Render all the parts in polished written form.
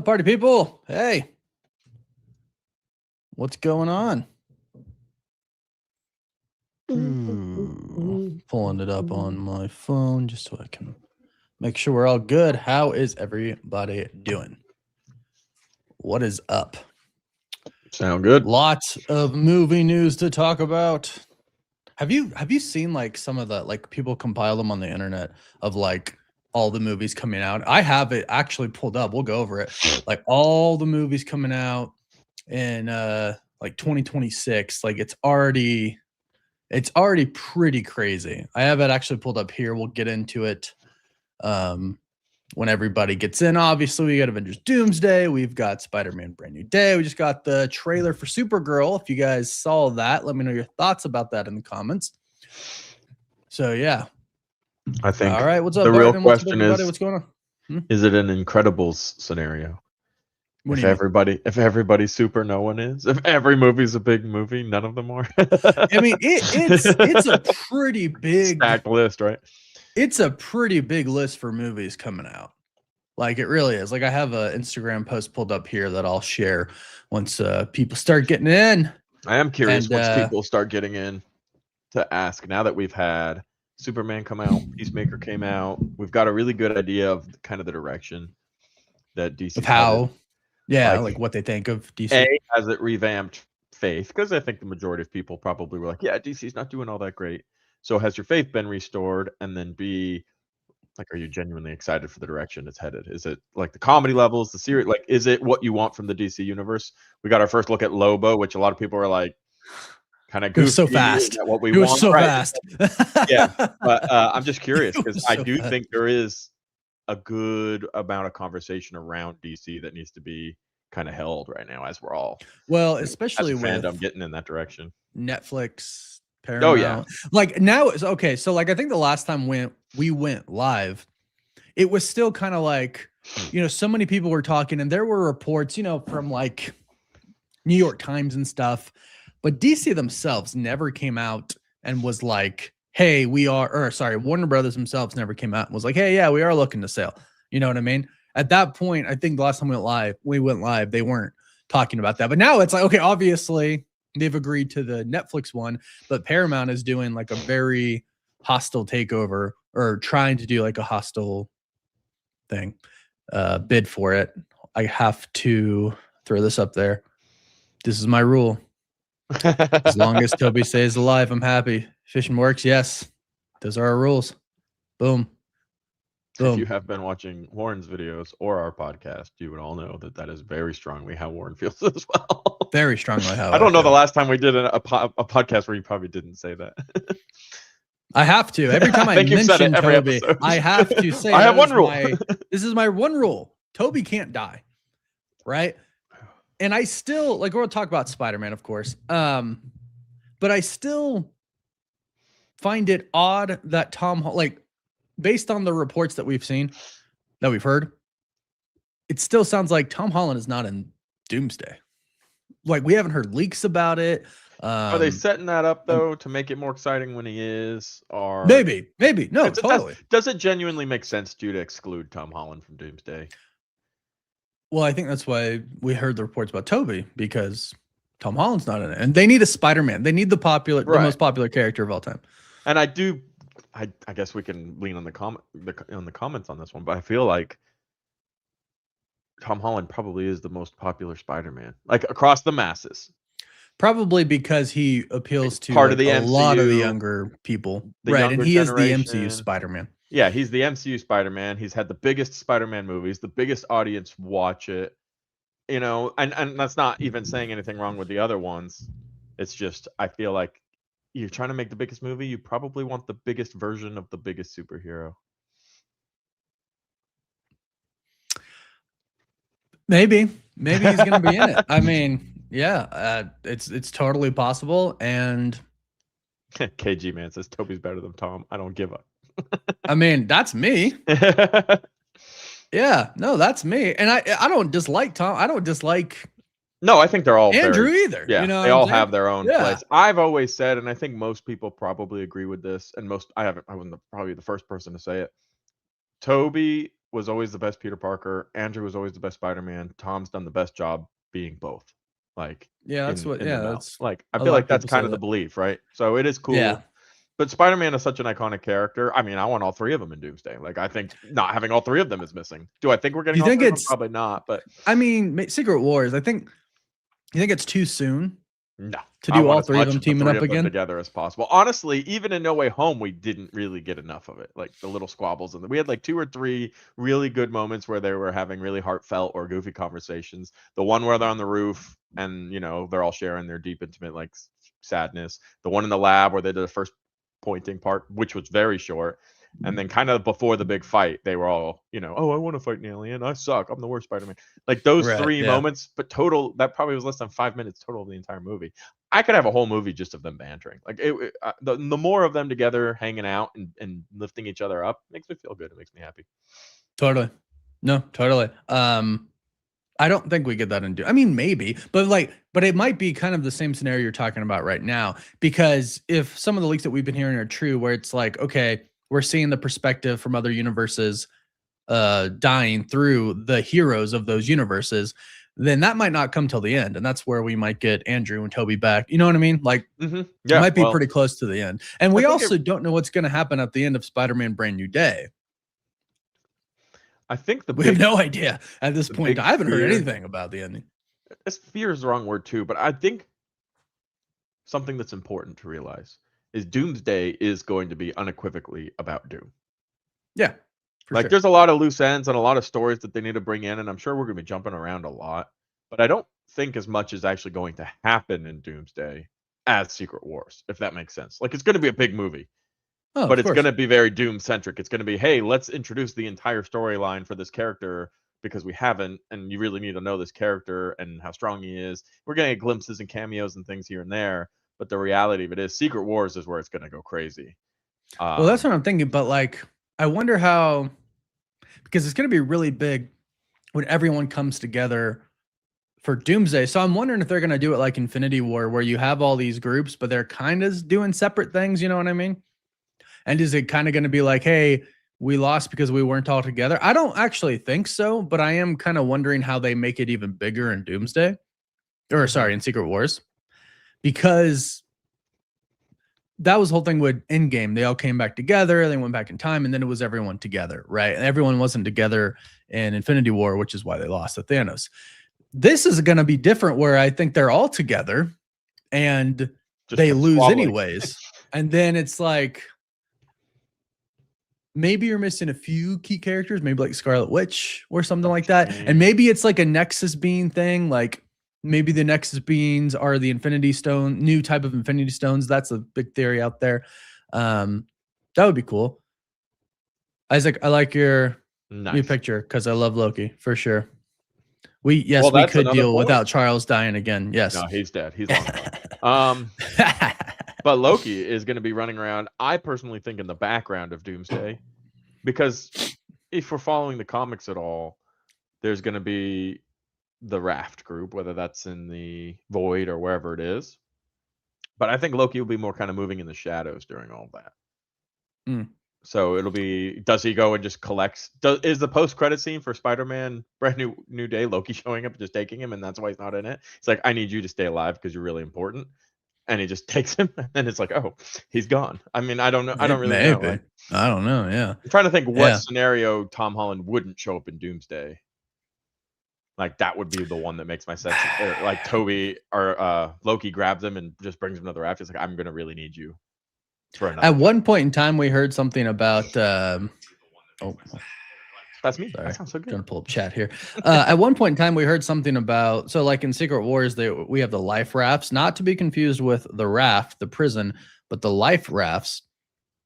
up, party people? Hey, what's going on? Pulling it up on my phone just so I can make sure we're all good. How is everybody doing? What is up? Sound good. Lots of movie news to talk about. Have you seen like some of the like people compile them on the internet of like all the movies coming out? I have it actually pulled up. We'll go over it. Like all the movies coming out in like 2026. Like it's already pretty crazy. I have it actually pulled up here. We'll get into it when everybody gets in. Obviously, we got Avengers Doomsday. We've got Spider-Man Brand New Day. We just got the trailer for Supergirl. If you guys saw that, let me know your thoughts about that in the comments. So, yeah. I think all right, what's up, the Biden? real question is, what's going on? Is it an Incredibles scenario? What if do you mean? if everybody's super, no one is. If every movie's a big movie, none of them are. I mean, it's a pretty big stacked list, right? It's a pretty big list for movies coming out. Like it really is. Like I have an Instagram post pulled up here that I'll share once people start getting in. I am curious once people start getting in to ask. Now that we've had Superman come out, Peacemaker came out, we've got a really good idea of kind of the direction that DC of how, headed. Yeah, like what they think of DC. Has it revamped faith? Because I think the majority of people probably were like, yeah, DC's not doing all that great. So has your faith been restored? And then B, like, are you genuinely excited for the direction it's headed? Is it like the comedy levels, the series? Like, is it what you want from the DC universe? We got our first look at Lobo, which a lot of people were like, kind of goofy. It was so fast. What we it was want, so right? fast. Yeah, but I'm just curious because I do fast. think there is a good amount of conversation around DC that needs to be kind of held right now, as we're all especially with fandom getting in that direction. Netflix, Paramount. Oh yeah, like now it's okay. So like I think the last time we went live, it was still kind of like, so many people were talking, and there were reports, from like New York Times and stuff, but DC themselves never came out and was like, hey, Warner Brothers themselves never came out and was like, hey, yeah, we are looking to sell. You know what I mean? At that point, I think the last time we went live, they weren't talking about that. But now it's like, okay, obviously they've agreed to the Netflix one, but Paramount is doing like a very hostile takeover or trying to do like a hostile thing, bid for it. I have to throw this up there. This is my rule. As long as Toby stays alive, I'm happy. Fishing works, yes. Those are our rules. Boom. If you have been watching Warren's videos or our podcast, you would all know that is very strongly how Warren feels as well. Very strongly how I don't know the last time we did a podcast where you probably didn't say that. I have to. Every time I mention Toby, episode. I have to say I have one rule. This is my one rule. Toby can't die. Right? And I still, like, we'll talk about Spider-Man, of course. But I still find it odd that based on the reports that we've seen, that we've heard, it still sounds like Tom Holland is not in Doomsday. Like, we haven't heard leaks about it. Are they setting that up, though, to make it more exciting when he is? Or maybe. No, totally. Does it genuinely make sense to you to exclude Tom Holland from Doomsday? Well, I think that's why we heard the reports about Toby, because Tom Holland's not in it. And they need a Spider-Man. They need the most popular character of all time. And I guess we can lean on the comments on this one, but I feel like Tom Holland probably is the most popular Spider-Man, like across the masses. Probably because he appeals to a lot of the younger people. Right, and he is the MCU Spider-Man. Yeah, he's the MCU Spider-Man. He's had the biggest Spider-Man movies, the biggest audience watch it. And that's not even saying anything wrong with the other ones. It's just, I feel like you're trying to make the biggest movie, you probably want the biggest version of the biggest superhero. Maybe he's going to be in it. I mean, yeah, it's totally possible. And KG Man says Toby's better than Tom. I don't give up. I mean, that's me. Yeah, no, that's me. And I don't dislike Tom. I don't dislike. No, I think they're all Andrew either. Yeah, they all have their own place. I've always said, and I think most people probably agree with this, and I wasn't probably the first person to say it. Toby was always the best Peter Parker. Andrew was always the best Spider-Man. Tom's done the best job being both. Like Yeah, that's what. in the Yeah, know. that's Like I a feel lot like of that's people say kind of the that. belief, right? So it is Yeah. cool. But Spider-Man is such an iconic character. I mean, I want all three of them in Doomsday. Like I think not having all three of them is missing. Do I think we're Do getting you all think three of them? it's? Probably not. But I mean, Secret Wars. I think. You think it's too soon no, to I do want all as three of much them of the teaming three up of them again? together as possible. Honestly, even in No Way Home, we didn't really get enough of it. Like the little squabbles, and we had like 2 or 3 really good moments where they were having really heartfelt or goofy conversations. The one where they're on the roof and they're all sharing their deep, intimate like sadness. The one in the lab where they did the first pointing part, which was very short. And then kind of before the big fight, they were all, oh, I want to fight an alien. I suck. I'm the worst Spider-Man. Like those Right. 3 Yeah. moments, but total, that probably was less than 5 minutes total of the entire movie. I could have a whole movie just of them bantering. Like the more of them together, hanging out and lifting each other up makes me feel good. It makes me happy. Totally. No, totally. I don't think we get that in Doom. I mean, maybe, but it might be kind of the same scenario you're talking about right now. Because if some of the leaks that we've been hearing are true, where it's like, okay, we're seeing the perspective from other universes dying through the heroes of those universes, then that might not come till the end. And that's where we might get Andrew and Toby back. You know what I mean? Like, Yeah, it might be pretty close to the end. And we also don't know what's going to happen at the end of Spider-Man Brand New Day. I think we have no idea at this point. I haven't heard anything about the ending. Fear is the wrong word too, but I think something that's important to realize is Doomsday is going to be unequivocally about Doom. Yeah. Like there's a lot of loose ends and a lot of stories that they need to bring in, and I'm sure we're going to be jumping around a lot, but I don't think as much is actually going to happen in Doomsday as Secret Wars, if that makes sense. Like it's going to be a big movie. But it's going to be very Doom centric. It's going to be, hey, let's introduce the entire storyline for this character because we haven't, and you really need to know this character and how strong he is. We're getting glimpses and cameos and things here and there, but the reality of it is Secret Wars is where it's going to go crazy. Well, that's what I'm thinking, but like, I wonder how, because it's going to be really big when everyone comes together for Doomsday. So I'm wondering if they're going to do it like Infinity War, where you have all these groups, but they're kind of doing separate things. You know what I mean? And is it kind of going to be like, hey, we lost because we weren't all together? I don't actually think so, but I am kind of wondering how they make it even bigger in Doomsday. Or sorry, in Secret Wars. Because that was the whole thing with Endgame. They all came back together, they went back in time, and then it was everyone together, right? And everyone wasn't together in Infinity War, which is why they lost to Thanos. This is going to be different, where I think they're all together and they lose anyways. And then it's like, maybe you're missing a few key characters, maybe like Scarlet Witch or something like that. And maybe it's like a Nexus being thing. Like maybe the Nexus beings are the Infinity Stone, new type of Infinity Stones. That's a big theory out there. That would be cool. Isaac, I like your new picture because I love Loki for sure. We could deal without Charles dying again. Yes. No, he's dead. He's long gone. But Loki is going to be running around, I personally think, in the background of Doomsday, because if we're following the comics at all, there's going to be the Raft group, whether that's in the Void or wherever it is. But I think Loki will be more kind of moving in the shadows during all that. So it'll be, does he go and just collects? Is the post-credit scene for Spider-Man Brand New Day Loki showing up and just taking him, and that's why he's not in it? It's like, I need you to stay alive because you're really important. And he just takes him, and it's like, oh, he's gone. I mean, I don't know. I don't really know. Like, I don't know. Yeah. I'm trying to think what scenario Tom Holland wouldn't show up in Doomsday. Like, that would be the one that makes my sense. Like, Toby or Loki grabs him and just brings him to the raft. It's like, I'm going to really need you. At one point in time, we heard something about. That's me. Sorry. That sounds so good. Gonna pull up chat here. At one point in time, we heard something about, so like in Secret Wars, we have the life rafts, not to be confused with the raft, the prison, but the life rafts.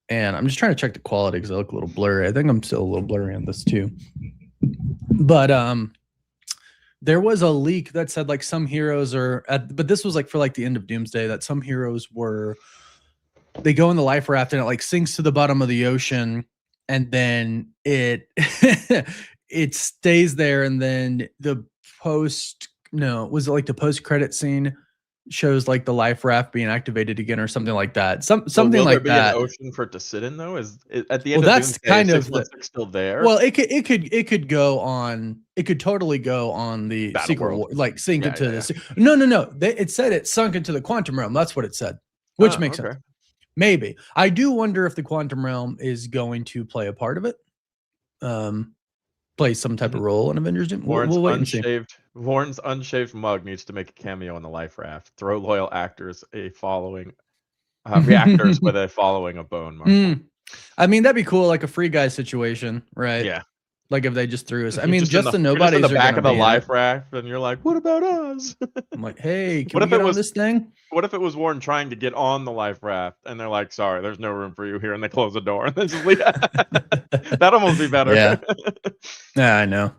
And I'm just trying to check the quality because I look a little blurry. I think I'm still a little blurry on this too. But there was a leak that said like some heroes but this was like for like the end of Doomsday, that some heroes they go in the life raft and it like sinks to the bottom of the ocean. And then it it stays there, and then was it like the post-credit scene shows like the life raft being activated again or something like that. So Something will there like be an that. ocean for it to sit in though? At the Well, end of that's Doomsday, is kind of the 616 still there? well, it could go on. It could totally go on the Battle Secret World. War, like sink Yeah, into yeah, this. No. It said it sunk into the quantum realm. That's what it said, which makes sense. Okay. Maybe. I do wonder if the quantum realm is going to play a part of it. Play some type of role in Avengers Doom. We'll wait and see. Warren's unshaved mug needs to make a cameo in the life raft. Throw loyal actors a following reactors with a following of bone. Marvel. I mean, that'd be cool, like a Free Guy situation, right? Yeah. Like if they just threw us. I You're mean, just the nobodies in the are back gonna of the be in life it. raft, and you're like, "What about us?" I'm like, "Hey, can What we if get it on was- this thing?" What if it was Warren trying to get on the life raft, and they're like, "Sorry, there's no room for you here," and they close the door, and then just leave. That'd almost be better. Yeah. Yeah, I know.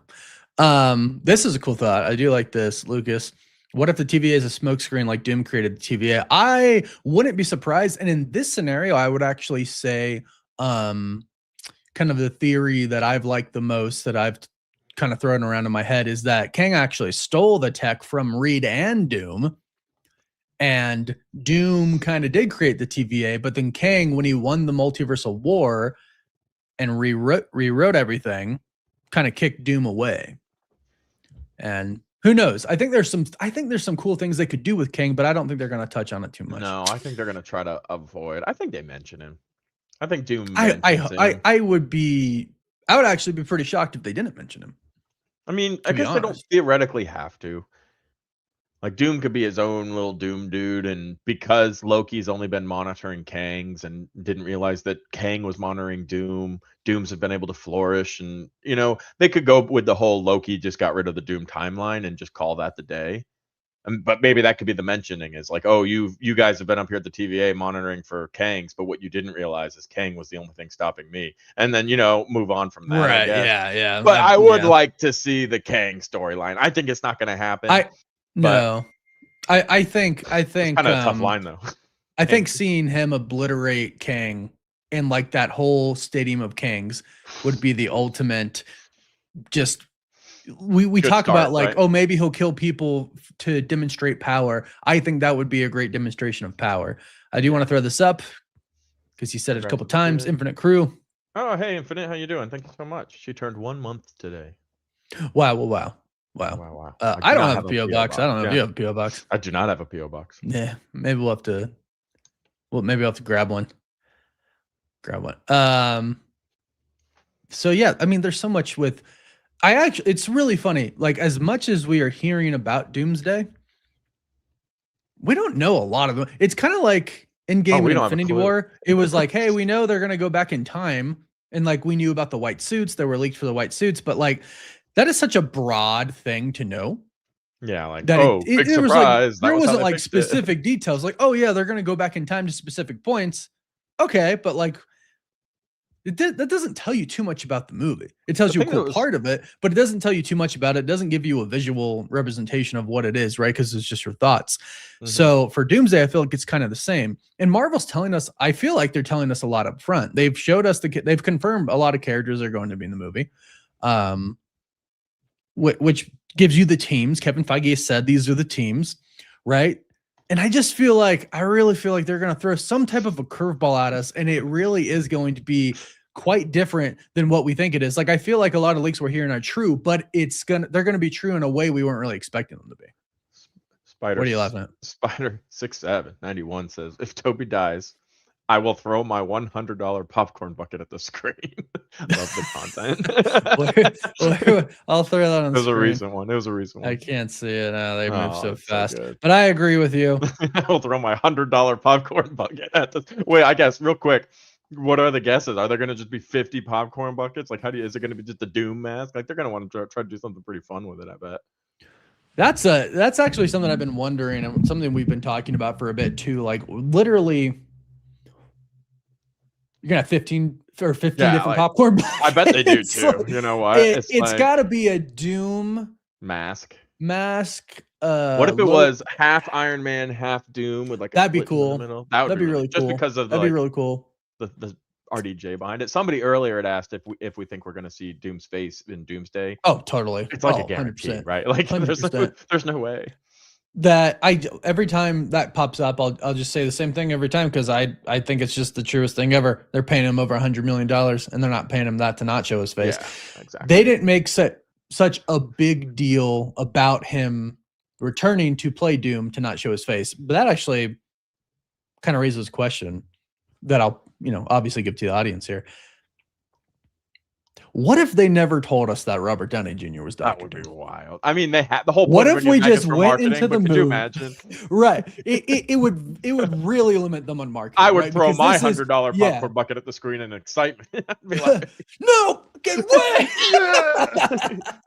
This is a cool thought. I do like this, Lucas. What if the TVA is a smokescreen like Doom created the TVA? I wouldn't be surprised. And in this scenario, I would actually say, kind of the theory that I've liked the most, that I've kind of thrown around in my head, is that Kang actually stole the tech from Reed and Doom. And Doom kind of did create the TVA, but then Kang, when he won the multiversal war and rewrote everything, kind of kicked Doom away. And who knows? I think there's some cool things they could do with Kang, but I don't think they're going to touch on it too much. No, I think they're going to try to avoid. I think they mention him. I think Doom. I would actually be pretty shocked if they didn't mention him. I mean, I guess they don't theoretically have to. Like Doom could be his own little Doom dude, and because Loki's only been monitoring Kang's and didn't realize that Kang was monitoring Doom, Dooms have been able to flourish, and they could go with the whole Loki just got rid of the Doom timeline and just call that the day. But maybe that could be the mentioning, is like, oh, you guys have been up here at the TVA monitoring for Kang's, but what you didn't realize is Kang was the only thing stopping me. And then, move on from that. Right, yeah. But I would like to see the Kang storyline. I think it's not going to happen. I think it's kind of a tough line, though. I think seeing him obliterate Kang in like that whole stadium of Kangs would be the ultimate. Just we talk about like, right? Oh, maybe he'll kill people to demonstrate power. I think that would be a great demonstration of power. I do want to throw this up because you said it a couple times. Infinite Crew. Oh, hey, Infinite, how you doing? Thank you so much. She turned 1 month today. Wow. I don't have a PO box. I don't know if you have a PO box. I do not have a PO box. Yeah, maybe we'll have to. Well, maybe I'll have to grab one. So yeah, I mean, there's so much with. It's really funny. Like, as much as we are hearing about Doomsday, we don't know a lot of them. It's kind of like Endgame and Infinity War. It was like, hey, we know they're gonna go back in time, and like we knew about the white suits. They were leaked for the white suits, but like that is such a broad thing to know. Yeah, like that big surprise. Was like, there wasn't like specific details. Like, oh yeah, they're gonna go back in time to specific points. Okay, but like. That doesn't tell you too much about the movie. It tells you a cool part of it, but it doesn't tell you too much about it. It doesn't give you a visual representation of what it is, right? Because it's just your thoughts. Mm-hmm. So for Doomsday, I feel like it's kind of the same. And Marvel's telling us, I feel like they're telling us a lot up front. They've showed us they've confirmed a lot of characters are going to be in the movie, which gives you the teams. Kevin Feige has said these are the teams, right? And I really feel like they're going to throw some type of a curveball at us, and it really is going to be quite different than what we think it is. Like, I feel like a lot of leaks we're hearing are true, but they're going to be true in a way we weren't really expecting them to be. Spider, what are you laughing at? Spider 6791 says, if Toby dies, I will throw my $100 popcorn bucket at the screen. Love the content. I'll throw that on the screen. It was a recent one. I can't see it now. They move so fast. So but I agree with you. I'll throw my $100 popcorn bucket at the. Wait, I guess real quick. What are the guesses? Are there going to just be 50 popcorn buckets? Like, is it going to be just a Doom mask? Like, they're going to want to try to do something pretty fun with it, I bet. That's actually something I've been wondering, and something we've been talking about for a bit too. Like, literally, you're gonna have 15 different popcorn buckets. I bet they do too. You know what? It's like, got to be a Doom mask. What if it was half Iron Man, half Doom with like that'd be cool. That'd be really cool. Just because of that'd be really cool. The RDJ behind it. Somebody earlier had asked if we think we're going to see Doom's face in Doomsday. Oh, totally. It's like a guarantee, 100%. Right? Like 100%. There's no way. that every time that pops up, I'll just say the same thing every time because I think it's just the truest thing ever. They're paying him over $100 million and they're not paying him that to not show his face. Yeah, exactly. They didn't make such a big deal about him returning to play Doom to not show his face, but that actually kind of raises a question that I'll obviously give to the audience here. What if they never told us that Robert Downey Jr. was Dr. That would Doom? be wild. I mean, they had the whole point. What of if Avengers we just for went marketing, into the but movie? could you imagine? Right. It would really limit them on marketing. I would right? throw Because my this is- $100 yeah. popcorn bucket at the screen in excitement. I'd be like, No, get away! you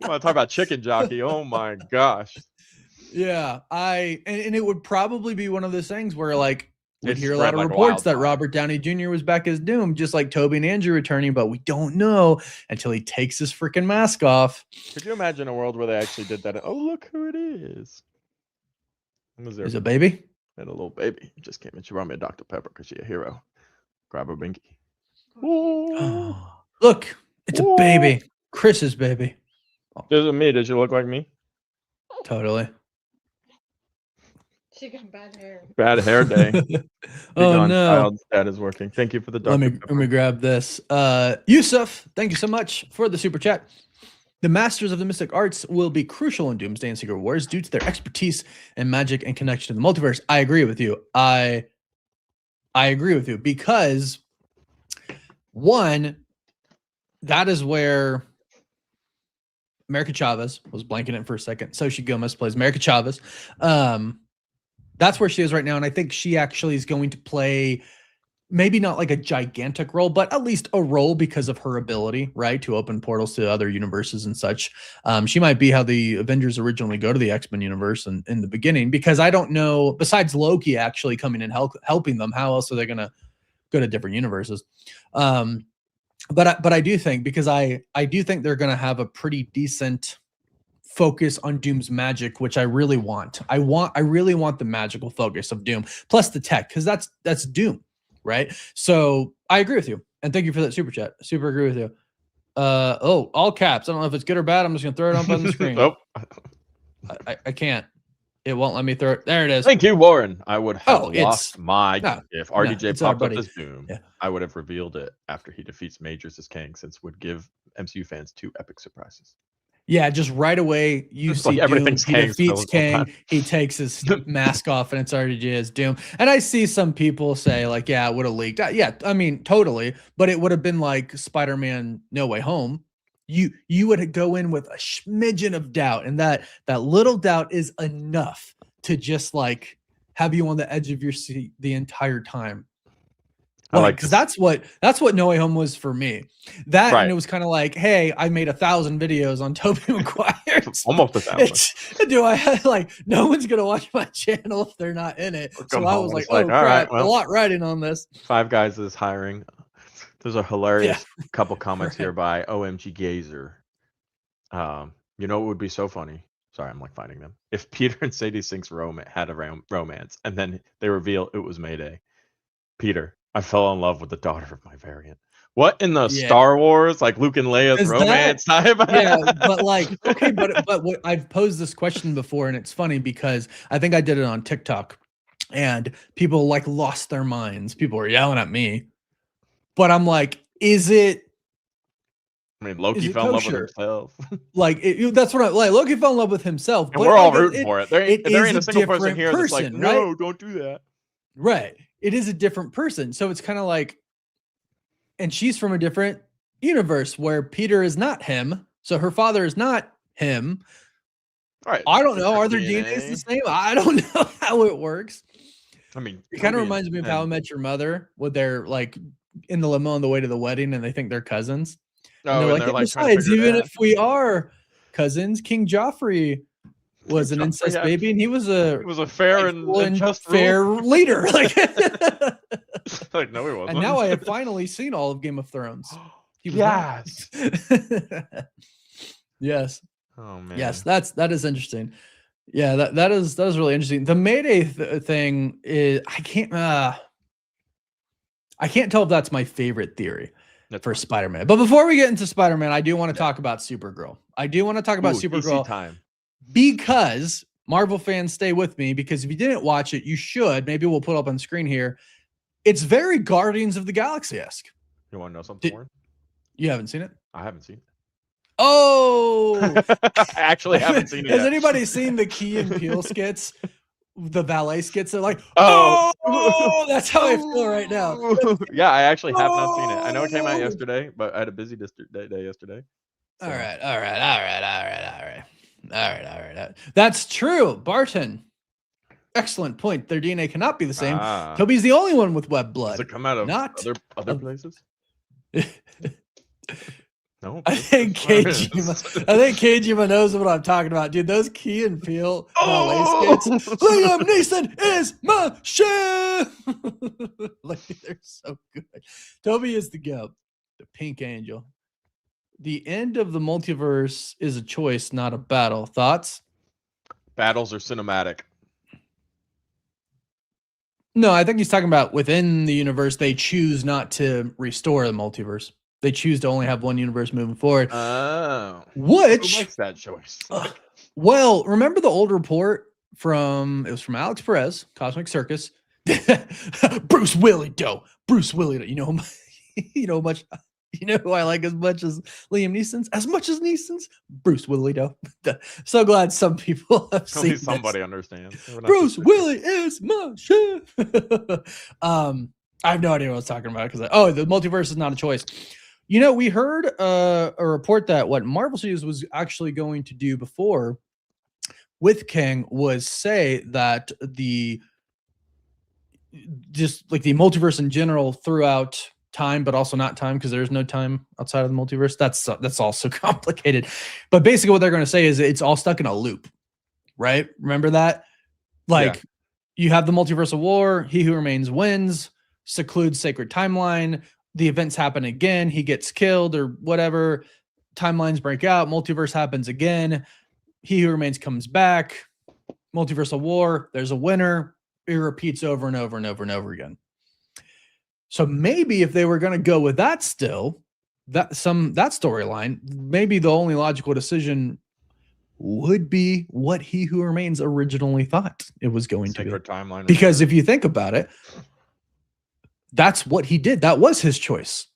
want to talk about chicken jockey? Oh my gosh. Yeah, and it would probably be one of those things where like we'd It's hear a spread lot of like reports that wildfire. Robert Downey Jr. was back as Doom, just like Toby and Andrew returning, but we don't know until he takes his freaking mask off. Could you imagine a world where they actually did that? Oh, look who it is. Is it baby? And a little baby just came in. She brought me a Dr. Pepper because she's a hero. Grab her binky. Look, it's a baby. Chris's baby. Is it me? Does she look like me? Totally. She got bad hair. Bad hair day. Oh no. Child's dad is working. Thank you for the Dr. Let me grab this. Yusuf, thank you so much for the super chat. The masters of the mystic arts will be crucial in Doomsday and Secret Wars due to their expertise in magic and connection to the multiverse. I agree with you. I agree with you because one, that is where America Chavez was blanking it for a second. Xochitl Gomez plays America Chavez. That's where she is right now, and I think she actually is going to play maybe not like a gigantic role, but at least a role because of her ability, right, to open portals to other universes and such. She might be how the Avengers originally go to the X-Men universe in the beginning, because I don't know, besides Loki actually coming and helping them, how else are they going to go to different universes? But I do think, because I do think they're going to have a pretty decent focus on Doom's magic, which I really want. I really want the magical focus of Doom plus the tech, because that's Doom, right? So I agree with you, and thank you for that super chat. Super agree with you. All caps. I don't know if it's good or bad. I'm just gonna throw it up on the screen. Nope. I can't. It won't let me throw it. There it is. Thank you, Warren. I would have lost my no, if RDJ it's our popped up buddy. as Doom. Yeah. I would have revealed it after he defeats Majors as King, since would give MCU fans 2 epic surprises. Yeah, just right away you It's see like Doom, everything's he Kang's defeats villain Kang, he takes his mask off, and it's RDJ as Doom. And I see some people say like, yeah, it would have leaked. Yeah, I mean, totally, but it would have been like Spider-Man No Way Home. You would go in with a smidgen of doubt, and that little doubt is enough to just like have you on the edge of your seat the entire time. Because that's what No Way Home was for me. That right. And it was kind of like, hey, I made 1,000 videos on Tobey Maguire. Almost 1,000. Do I have like no one's gonna watch my channel if they're not in it? So I was like, oh crap, right, well, a lot riding on this. Five Guys is hiring. There's a hilarious couple comments here by OMG Gazer. You know what would be so funny? Sorry, I'm like finding them. If Peter and Sadie Sink's had a romance, and then they reveal it was Mayday. Peter, I fell in love with the daughter of my variant. What in the Star Wars, like Luke and Leia's romance type? Yeah, but like, okay, but what, I've posed this question before, and it's funny because I think I did it on TikTok, and people like lost their minds. People were yelling at me, but I'm like, is it? I mean, Loki fell in love with himself. Like that's what Loki fell in love with himself, and we're all rooting for it. There ain't a single person here that's like, no, right? Don't do that. Right. It is a different person. So it's kind of like, and she's from a different universe where Peter is not him. So her father is not him. All right. I don't know. Are their DNAs the same? I don't know how it works. I mean, it kind of reminds me of How I Met Your Mother, where they're like in the limo on the way to the wedding and they think they're cousins. And they're like, besides, even if we are cousins, King Joffrey was an incest baby, and he was a fair and just fair leader. Like, like, no, he wasn't. And now I have finally seen all of Game of Thrones. Yes. Yes. Oh man. Yes, that is interesting. Yeah, that is really interesting. The Mayday thing is I can't tell if that's my favorite theory for Spider-Man. But before we get into Spider-Man, I do want to talk about Supergirl. Supergirl. time. Because Marvel fans, stay with me, because if you didn't watch it, you should. Maybe we'll put up on screen here. It's very Guardians of the Galaxy-esque. You want to know something more? You haven't seen it? I haven't seen it. Oh! I actually haven't seen it Has yet. anybody seen the Key and Peele skits? The ballet skits? They're like, Oh! That's how I feel right now. Yeah, I actually have not seen it. I know it came out yesterday, but I had a busy day yesterday. So. All right. That's true, Barton. Excellent point. Their DNA cannot be the same. Toby's the only one with web blood. Does it come out of not other places? No. I think Kojima knows what I'm talking about, dude. Those Key and Peele ballet skits. Liam Neeson is my shit. Like, they're so good. Toby is the goat, the pink angel. The end of the multiverse is a choice, not a battle. Thoughts? Battles are cinematic. No, I think he's talking about within the universe, they choose not to restore the multiverse. They choose to only have one universe moving forward. Oh. Which Who makes that choice? Well, remember the old report from Alex Perez, Cosmic Circus. Bruce Willis. You know him. You know much. You know who I like as much as Liam Neeson's? As much as Neeson's? Bruce Willis. So glad some people have seen this. Somebody understands. Bruce Willis is my shit. I have no idea what I was talking about, because the multiverse is not a choice. You know, we heard a report that what Marvel Studios was actually going to do before with King was say that the multiverse in general throughout time, but also not time, because there's no time outside of the multiverse. That's all so complicated. But basically what they're going to say is it's all stuck in a loop, right? Remember that? Like, you have the multiverse of war, he who remains wins, secludes sacred timeline, the events happen again, he gets killed or whatever, timelines break out, multiverse happens again, he who remains comes back, multiverse of war, there's a winner, it repeats over and over and over and over again. So maybe if they were going to go with that still, that storyline, maybe the only logical decision would be what He Who Remains originally thought it was going to be. Timeline, because if you think about it, that's what he did. That was his choice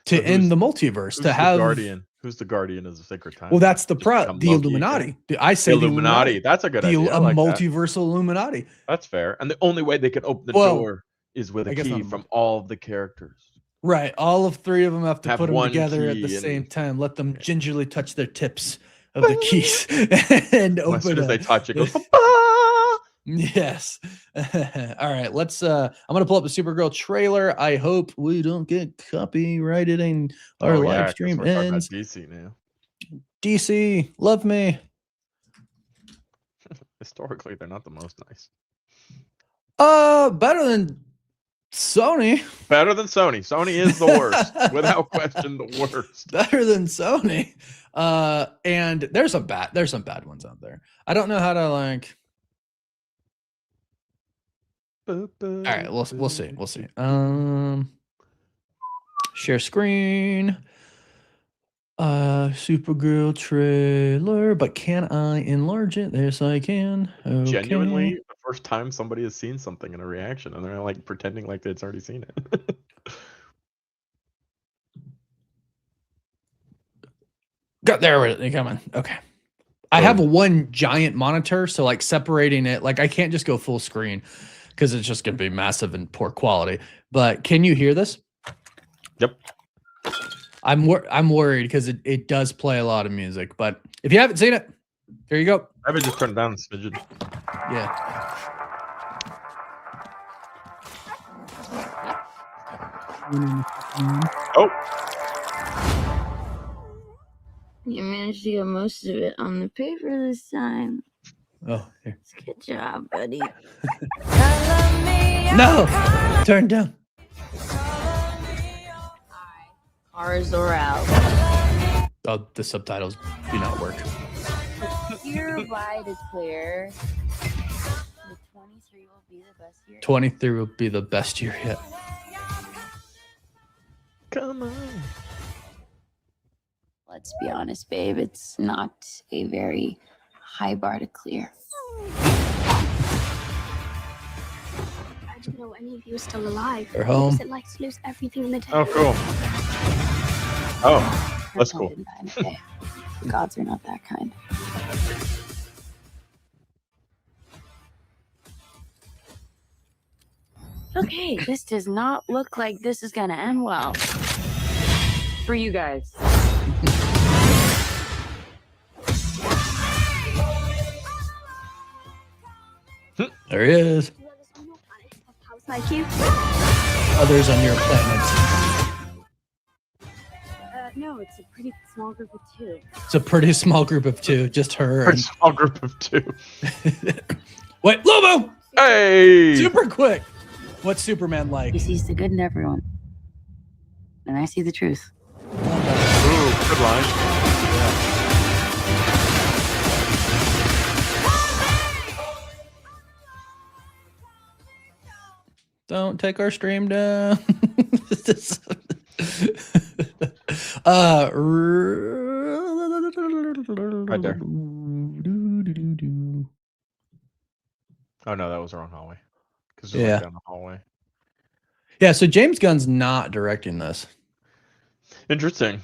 to end the multiverse, to have Guardian. Who's the guardian of the sacred time? Well, that's the Illuminati. I say the Illuminati. That's a good idea. A multiversal Illuminati. That's fair. And the only way they can open the door is with a key from all of the characters. Right. All of three of them have to put them together at the same time. Let them gingerly touch their tips of the keys and open as soon as they touch it, goes. Yes. All right. Let's. I'm gonna pull up the Supergirl trailer. I hope we don't get copyrighted and our live stream ends. DC now. DC, love me. Historically, they're not the most nice. Better than Sony. Better than Sony. Sony is the worst, without question, the worst. Better than Sony. And there's some bad ones out there. I don't know how to like. All right, we'll see. Share screen. Supergirl trailer, but can I enlarge it? Yes, I can. Okay. Genuinely, the first time somebody has seen something in a reaction, and they're like pretending like they've already seen it. There, they coming. Okay. I have one giant monitor, so like separating it, like I can't just go full screen because it's just going to be massive and poor quality. But can you hear this? Yep. I'm worried because it does play a lot of music. But if you haven't seen it, here you go. I would just turn it down a smidgen. Yeah. Oh. You managed to get most of it on the paper this time. Oh, here. Good job, buddy. No! Turn down. Cars are out. Oh, the subtitles do not work. Hereby declare the 23 will be the best year. 23 will be the best year yet. Come on. Let's be honest, babe. It's not a very high bar to clear. I didn't know any of you were still alive. They're What home. was it like to lose everything in the day? Oh, cool. Oh, that's Her cool. dad didn't die in a day. The gods are not that kind. Okay, this does not look like this is gonna end well. For you guys. There he is. Do others on your planet have powers like you? Others on your planet. No, it's a pretty small group of two. It's a pretty small group of two. Just her. Pretty small group of two. Wait, Lobo! Hey! Super quick. What's Superman like? He sees the good in everyone. And I see the truth. Ooh, good line. Don't take our stream down. Right there. Oh no, that was the wrong hallway. Because Yeah. down the hallway. Yeah, so James Gunn's not directing this. Interesting.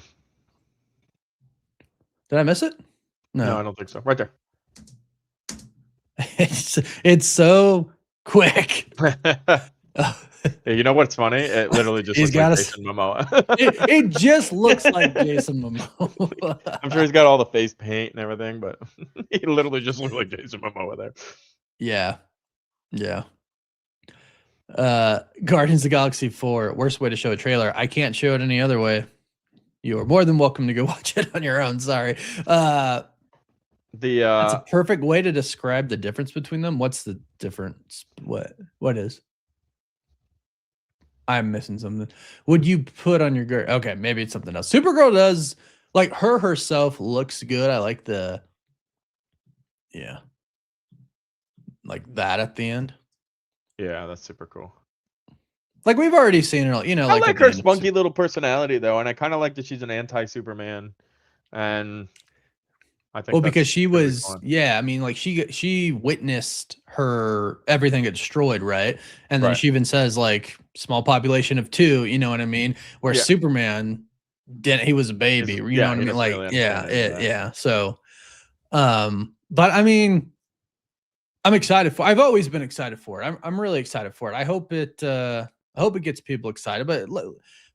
Did I miss it? No, I don't think so. Right there. It's so quick. Yeah, you know what's funny? It literally just He's looks got like a Jason Momoa. it just looks like Jason Momoa. I'm sure he's got all the face paint and everything, but he literally just looks like Jason Momoa there. Yeah. Yeah. Guardians of the Galaxy 4, worst way to show a trailer. I can't show it any other way. You are more than welcome to go watch it on your own. Sorry. That's a perfect way to describe the difference between them. What's the difference? What is? I'm missing something. Would you put on your girl? Okay, maybe it's something else. Supergirl does, like, her herself looks good. I like the, yeah, like that at the end. Yeah, that's super cool. Like, we've already seen her, you know, I like like at the her end of spunky little personality though, and I kind of like that she's an anti-Superman, and I think Well, that's because she really was, fun. yeah, I mean, like she witnessed her everything get destroyed, right? And then Right. she even says, like, small population of 2, you know what I mean? Where Yeah. Superman didn't, he was a baby, you yeah, know what I he mean? doesn't Like, really yeah, understand any of that. yeah. So, but I mean, I'm excited for. I've always been excited for it. I'm really excited for it. I hope it gets people excited. But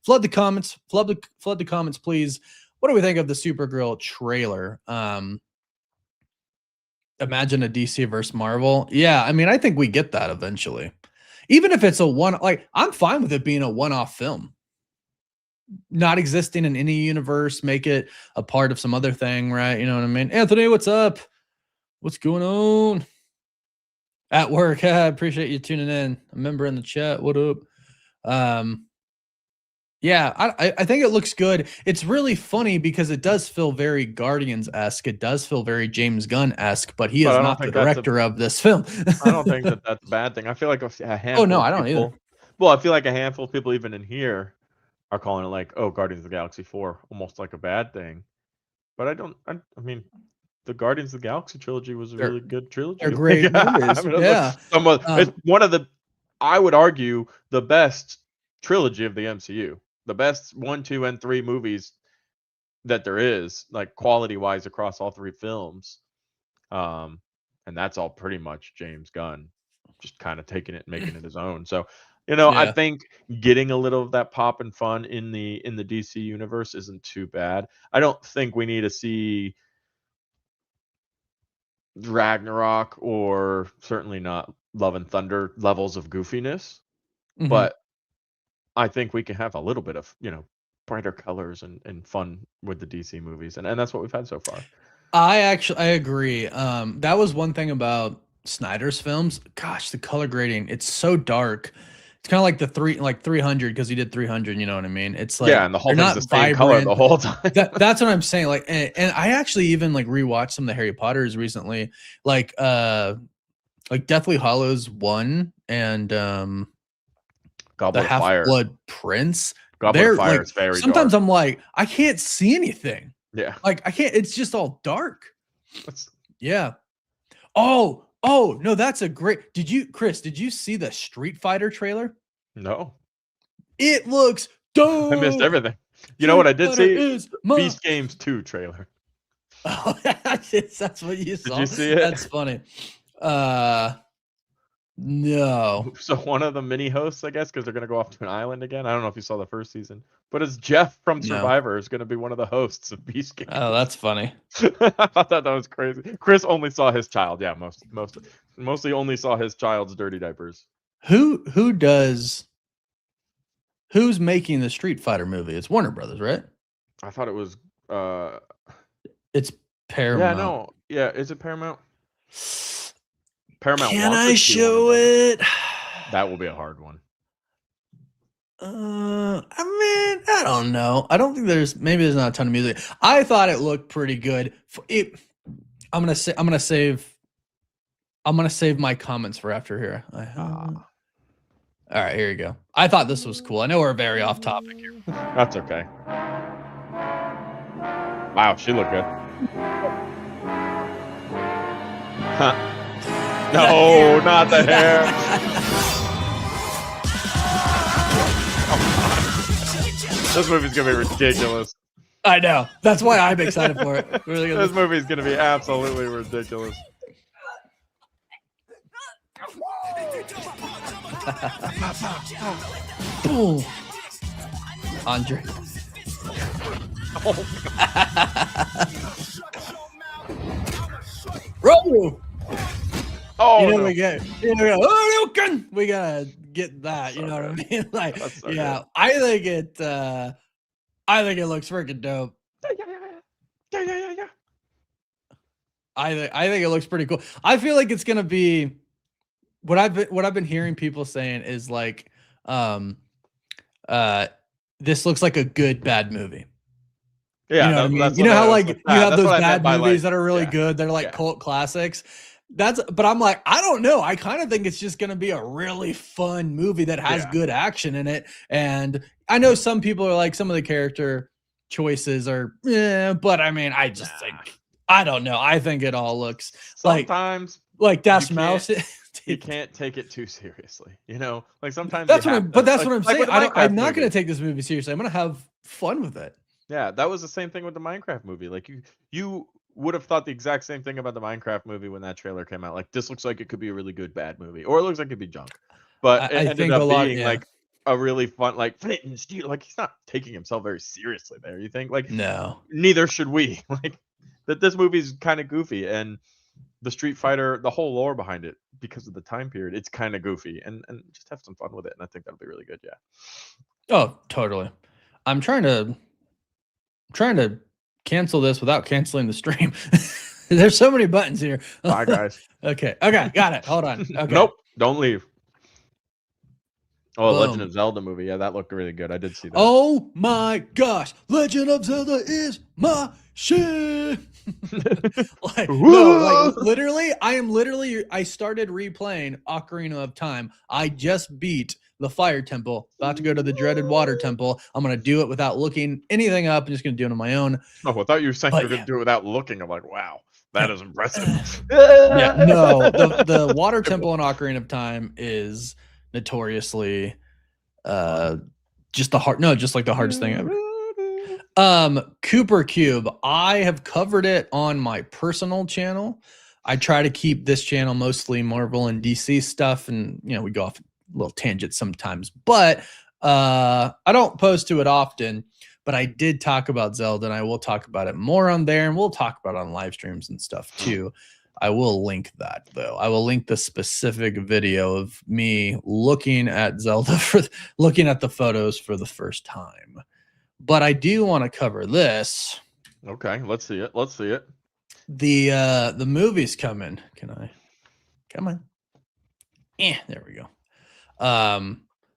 flood the comments, flood the comments, please. What do we think of the Supergirl trailer? Imagine a DC versus Marvel. Yeah, I mean, I think we get that eventually. Even if it's a one, like, I'm fine with it being a one-off film. Not existing in any universe, make it a part of some other thing, right? You know what I mean? Anthony, what's up? What's going on? At work. I appreciate you tuning in. A member in the chat. What up? Yeah, I think it looks good. It's really funny because it does feel very Guardians-esque. It does feel very James Gunn-esque, but he But is I don't not the think that's a- director of this film. I don't think that that's a bad thing. I feel like a handful. Oh, no, of I don't people, either. Well, I feel like a handful of people, even in here, are calling it like, "Oh, Guardians of the Galaxy 4," almost like a bad thing. But I don't. I mean, the Guardians of the Galaxy trilogy was a really good trilogy. They're great movies. I mean, Yeah. it's one of the, I would argue, the best trilogy of the MCU. The best 1, 2, and 3 movies that there is, like quality-wise, across all 3 films. And that's all pretty much James Gunn, just kind of taking it and making it his own. So, you know, I Yeah. think getting a little of that pop and fun in the DC universe isn't too bad. I don't think we need to see Ragnarok, or certainly not Love and Thunder levels of goofiness, Mhm. but I think we can have a little bit of, you know, brighter colors and fun with the DC movies, and that's what we've had so far. I agree. That was one thing about Snyder's films. Gosh, the color grading, it's so dark. It's kind of like the 300, because he did 300, you know what I mean? It's like, Yeah, and the whole they're thing's the not same color vibrant. the whole time. That's what I'm saying. Like, and I actually even like rewatched some of the Harry Potters recently, like Deathly Hallows 1 and the Goblet of Fire. Half-Blood Prince. Goblet They're of Fire like, is very sometimes dark. I'm like, I can't see anything. Yeah. Like, I can't. It's just all dark. That's, Yeah. Oh, no, that's a great. Chris, did you see the Street Fighter trailer? No, It looks dope. I missed everything. You know what I did Street see? Fighter is my- Beast Games 2 trailer. Oh, that's what you saw. Did you see it? That's funny. No. So one of the mini hosts, I guess, because they're going to go off to an island again. I don't know if you saw the first season, but it's Jeff from No. Survivor is going to be one of the hosts of Beast Games. Oh, that's funny. I thought that was crazy. Chris only saw his child. Yeah, mostly only saw his child's dirty diapers. Who's making the Street Fighter movie? It's Warner Brothers, right? I thought it was. It's Paramount. Yeah, no. Yeah, is it Paramount? Paramount. Can wants I it to be show one of them. it? That will be a hard one. I mean, I don't know. I don't think there's not a ton of music. I thought it looked pretty good. I'm gonna save my comments for after here. All right, here you go. I thought this was cool. I know we're very off topic here. That's okay. Wow, she looked good. Huh. No, not the hair. This movie's gonna be ridiculous. I know. That's why I'm excited for it. This movie's gonna be absolutely ridiculous. Boom. Andre. Roll. Oh, You know, no. we gotta get that. You know what I mean? Like, That's so yeah, good. I think it looks freaking dope. Yeah. I think it looks pretty cool. I feel like it's gonna be what I've been hearing people saying is like, this looks like a good bad movie. Yeah, You know what I mean? that's You know what how I- like that's you have what those I meant bad by, movies like, that are really yeah, good. They're like yeah. cult classics. But I'm like, I don't know. I kind of think it's just gonna be a really fun movie that has Yeah. good action in it. And I know some people are like some of the character choices are, but I mean, I just think I don't know. I think it all looks Sometimes like Das you Mouse. you can't take it too seriously. You know, like sometimes That's you what have I'm, to. but that's Like- what I'm like saying. with the I'm Minecraft not going movie. to take this movie seriously. I'm going to have fun with it. Yeah, that was the same thing with the Minecraft movie. Like you would have thought the exact same thing about the Minecraft movie when that trailer came out. Like this looks like it could be a really good bad movie, or it looks like it'd be junk. But it I ended think up a lot- being yeah. like a really fun, like flint and steel. Like he's not taking himself very seriously there. You think? Like No. neither should we. Like that this movie's kind of goofy, and the Street Fighter, the whole lore behind it, because of the time period, it's kind of goofy, and just have some fun with it. And I think that'll be really good. Yeah. Oh, totally. I'm trying to cancel this without canceling the stream. There's so many buttons here. Bye, guys. Okay, got it. Hold on. Okay. Nope, don't leave. Oh, Legend Boom. of Zelda movie. Yeah, that looked really good. I did see that. Oh my gosh, Legend of Zelda is my shit. Literally, I started replaying Ocarina of Time. I just beat the Fire Temple, about to go to the dreaded Water Temple. I'm gonna do it without looking anything up. I'm just gonna do it on my own. Oh, I thought you were saying But you were gonna do it without looking. I'm like, wow, that is impressive. Yeah, no, the Water Temple in Ocarina of Time is notoriously just the hardest thing ever. Cooper Cube, I have covered it on my personal channel. I try to keep this channel mostly Marvel and DC stuff, and we go off little tangents sometimes, but I don't post to it often. But I did talk about Zelda, and I will talk about it more on there, and we'll talk about it on live streams and stuff too. I will link that though. I will link the specific video of me looking at Zelda looking at the photos for the first time. But I do want to cover this. Okay, let's see it. Let's see it. The movie's coming. Can I? Come on. There we go.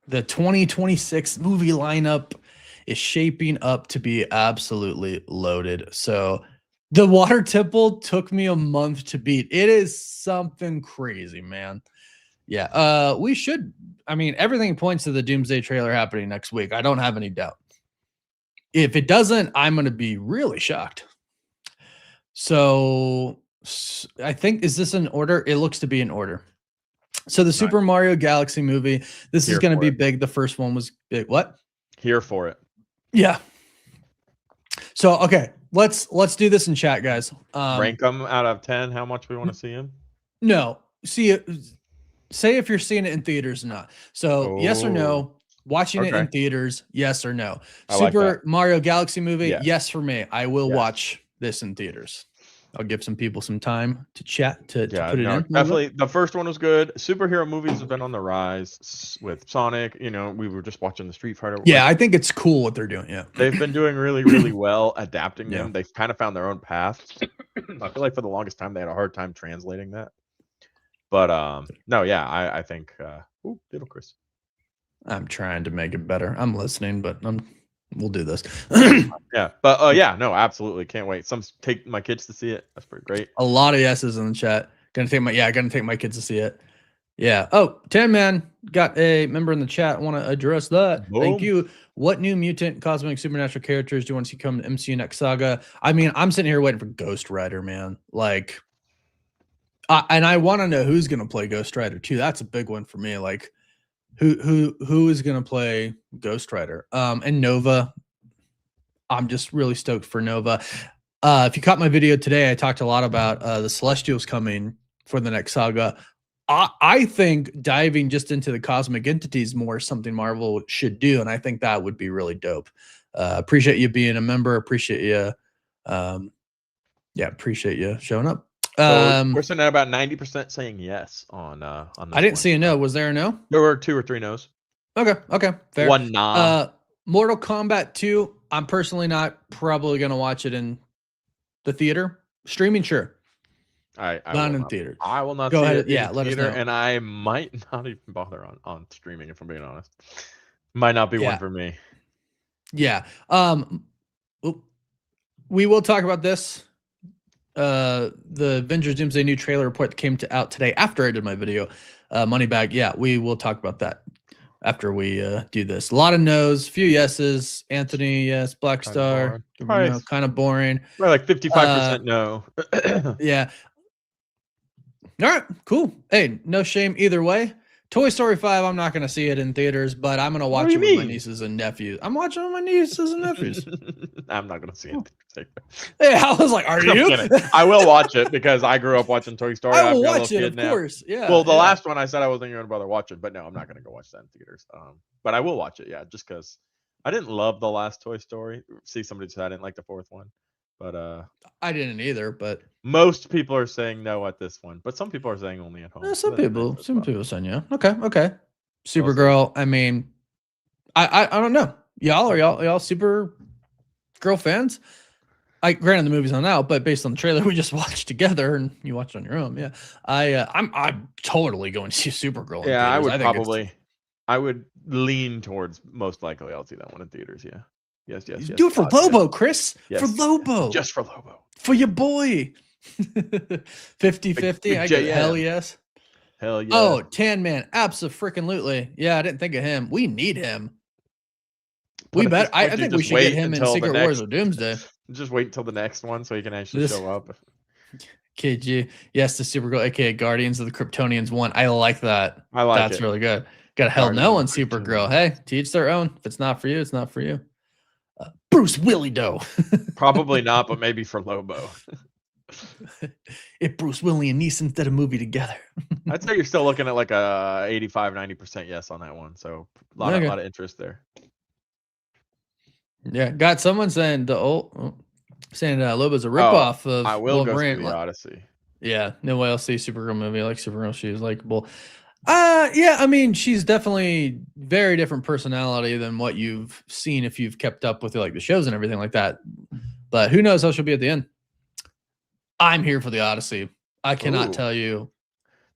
The 2026 movie lineup is shaping up to be absolutely loaded. So the Water Temple took me a month to beat. It is something crazy, man. Yeah. We should. I mean, everything points to the Doomsday trailer happening next week. I don't have any doubt. If it doesn't, I'm going to be really shocked. So I think, is this in order? It looks to be in order. So the Super Mario Galaxy movie, this is Here going to for be it. big. The first one was big. What? Here for it. Yeah. So, okay, let's do this in chat, guys. Rank them out of 10. How much we want to see him? No, see it. Say if you're seeing it in theaters or not. So, yes or Oh, no? Watching it in okay. theaters, yes or no? I like Super Mario Galaxy movie, Yes. yes for me. I will Yes. watch this in theaters. I'll give some people some time to chat to put it in. Definitely. The first one was good. Superhero movies have been on the rise with Sonic. You know, we were just watching the Street Fighter. Yeah, I think it's cool what they're doing. Yeah, they've been doing really, really well adapting Yeah. them. They've kind of found their own path. I feel like for the longest time they had a hard time translating that. But no, yeah, I think. Ooh, little Chris. I'm trying to make it better. I'm listening, but we'll do this. Yeah, but yeah, no, absolutely, can't wait. Take my kids to see it. That's pretty great. A lot of yeses in the chat. Gonna take my kids to see it. Yeah. Oh, 10 man got a member in the chat. Want to address that? Boom. Thank you. What new mutant, cosmic, supernatural characters do you want to see come to MCU next saga? I mean, I'm sitting here waiting for Ghost Rider, man. Like, and I want to know who's gonna play Ghost Rider too. That's a big one for me. Like, who is gonna play Ghost Rider? And Nova. I'm just really stoked for Nova. If you caught my video today, I talked a lot about the Celestials coming for the next saga. I think diving just into the cosmic entities more is something Marvel should do, and I think that would be really dope. Appreciate you being a member. Appreciate you. Appreciate you showing up. So we're sitting at about 90% saying yes on this I didn't one. see a no. Was there a no? There were 2 or 3 no's. Okay, fair. One nah. Mortal Kombat 2. I'm personally not probably gonna watch it in the theater. Streaming, sure. I Not will in not. theaters. I will not Go see ahead. it in Yeah, let us theater, know. and I might not even bother on streaming if I'm being honest. Might not be Yeah. one for me. Yeah. We will talk about this. The Avengers Doomsday new trailer report that came out today after I did my video. Moneybag. Yeah, we will talk about that after we do this. A lot of no's, few yeses. Anthony, yes. Black Star, boring. kind of boring. Right, like 55% no. Yeah. All right, cool. Hey, no shame either way. Toy Story 5, I'm not going to see it in theaters, but I'm going to watch it with my nieces and nephews. I'm watching it with my nieces and nephews. I'm not going to see it. Hey, I was like, are you? I will watch it because I grew up watching Toy Story. I will watch it, of course. Yeah. Well, the last one I said I wasn't going to bother watching, but no, I'm not going to go watch that in theaters. But I will watch it, yeah, just because I didn't love the last Toy Story. See, somebody said I didn't like the 4th one, but I didn't either. But most people are saying no at this one, but some people are saying only at home. some people saying yeah. Okay. Supergirl. I mean, I don't know. Y'all Supergirl fans? Granted the movie's not out, but based on the trailer we just watched together and you watched on your own, yeah. I'm totally going to see Supergirl. Yeah, I would I would lean towards most likely I'll see that one in theaters. Yeah. Yes. Do it for Lobo, Chris. Yes. For Lobo. Just for Lobo. For your boy. 50-50. I get hell yes. Hell yeah. Oh, Tan Man. Abso-freaking-lutely. Yeah, I didn't think of him. We need him. I think we should get him in Secret Wars of Doomsday. Just wait until the next one so he can actually show up. KG. Yes, the Supergirl, aka Guardians of the Kryptonians 1. I like that. That's really good. Got a hell no on Supergirl. Hey, to each their own. If it's not for you, it's not for you. Bruce Willie Doe. Probably not, but maybe for Lobo. If Bruce Willie and Neeson did a movie together. I'd say you're still looking at like a 85-90% yes on that one. So a lot of interest there. Yeah, got someone saying Lobo's a ripoff of I will Wolverine. Go see the Odyssey. Yeah, no way I'll see Supergirl movie. I like Supergirl. She's likable. Yeah, I mean, she's definitely very different personality than what you've seen if you've kept up with like the shows and everything like that. But who knows how she'll be at the end. I'm here for the Odyssey. I cannot tell you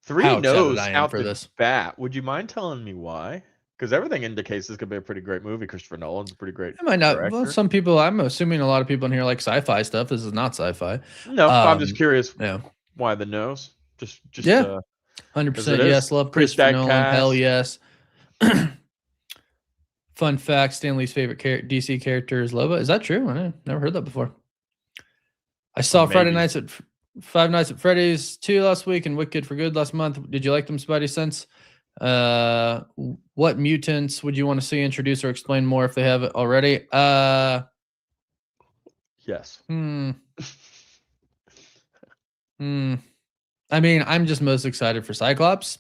3 no's out for this bat. Would you mind telling me why? Because everything indicates this could be a pretty great movie. Christopher Nolan's a pretty great. It might not. Director. Well, some people, I'm assuming a lot of people in here like sci-fi stuff. This is not sci-fi. No, I'm just curious. Why the no's? Just 100% yes. Love Christopher Nolan. Cast. Hell yes. Fun fact: Stan Lee's favorite DC character is Lobo. Is that true? I never heard that before. I saw Friday Nights at Five Nights at Freddy's 2 last week and Wicked for Good last month. Did you like them, Spidey? Since what mutants would you want to see introduced or explain more if they have it already? Yes. I mean, I'm just most excited for Cyclops,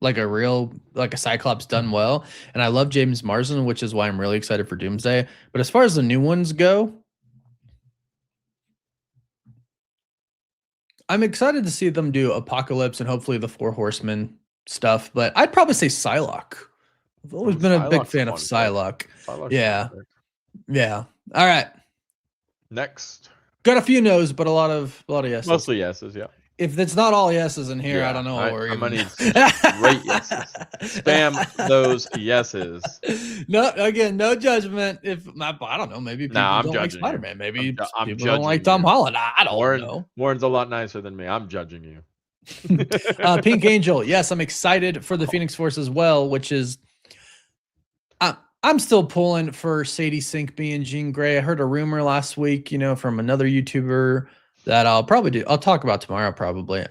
like a Cyclops done well. And I love James Marsden, which is why I'm really excited for Doomsday. But as far as the new ones go, I'm excited to see them do Apocalypse and hopefully the Four Horsemen stuff. But I'd probably say Psylocke. I've always been a big Psylocke's fan a of fun pick. Psylocke. Psylocke's Yeah. a fun pick. Yeah. All right. Next. Got a few no's, but a lot of yeses. Mostly yeses, yeah. If it's not all yeses in here, I Yeah, don't know what we're I'm gonna even. need some great yeses. Spam those yeses. No, again, no judgment. If I don't know, maybe people I'm don't like judging you. Spider-Man. Maybe I'm people don't like judging Tom you. Holland. I don't know. Warren's a lot nicer than me. I'm judging you. Pink Angel. Yes, I'm excited for the Phoenix Force as well, which is I'm still pulling for Sadie Sink being Jean Grey. I heard a rumor last week, from another YouTuber that I'll talk about tomorrow probably.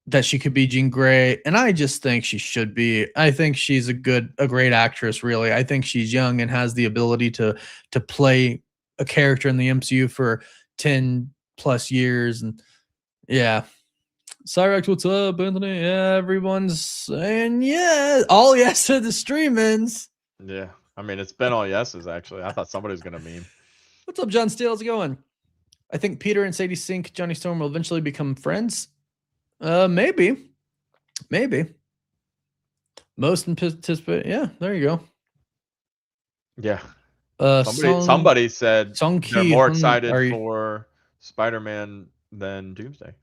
That she could be Jean Grey, and I just think she should be. I think she's a great actress, really. I think she's young and has the ability to play a character in the MCU for 10 plus years. And yeah. Cyrex, what's up, Anthony? Yeah, everyone's saying yes. All yes to the stream-ins. Yeah. I mean, it's been all yeses, actually. I thought somebody was going to meme. What's up, John Steele? How's it going? I think Peter and Sadie Sink, Johnny Storm will eventually become friends. Maybe. Most anticipate. Yeah, there you go. Yeah. Somebody Somebody said they're more excited for for Spider-Man than Doomsday.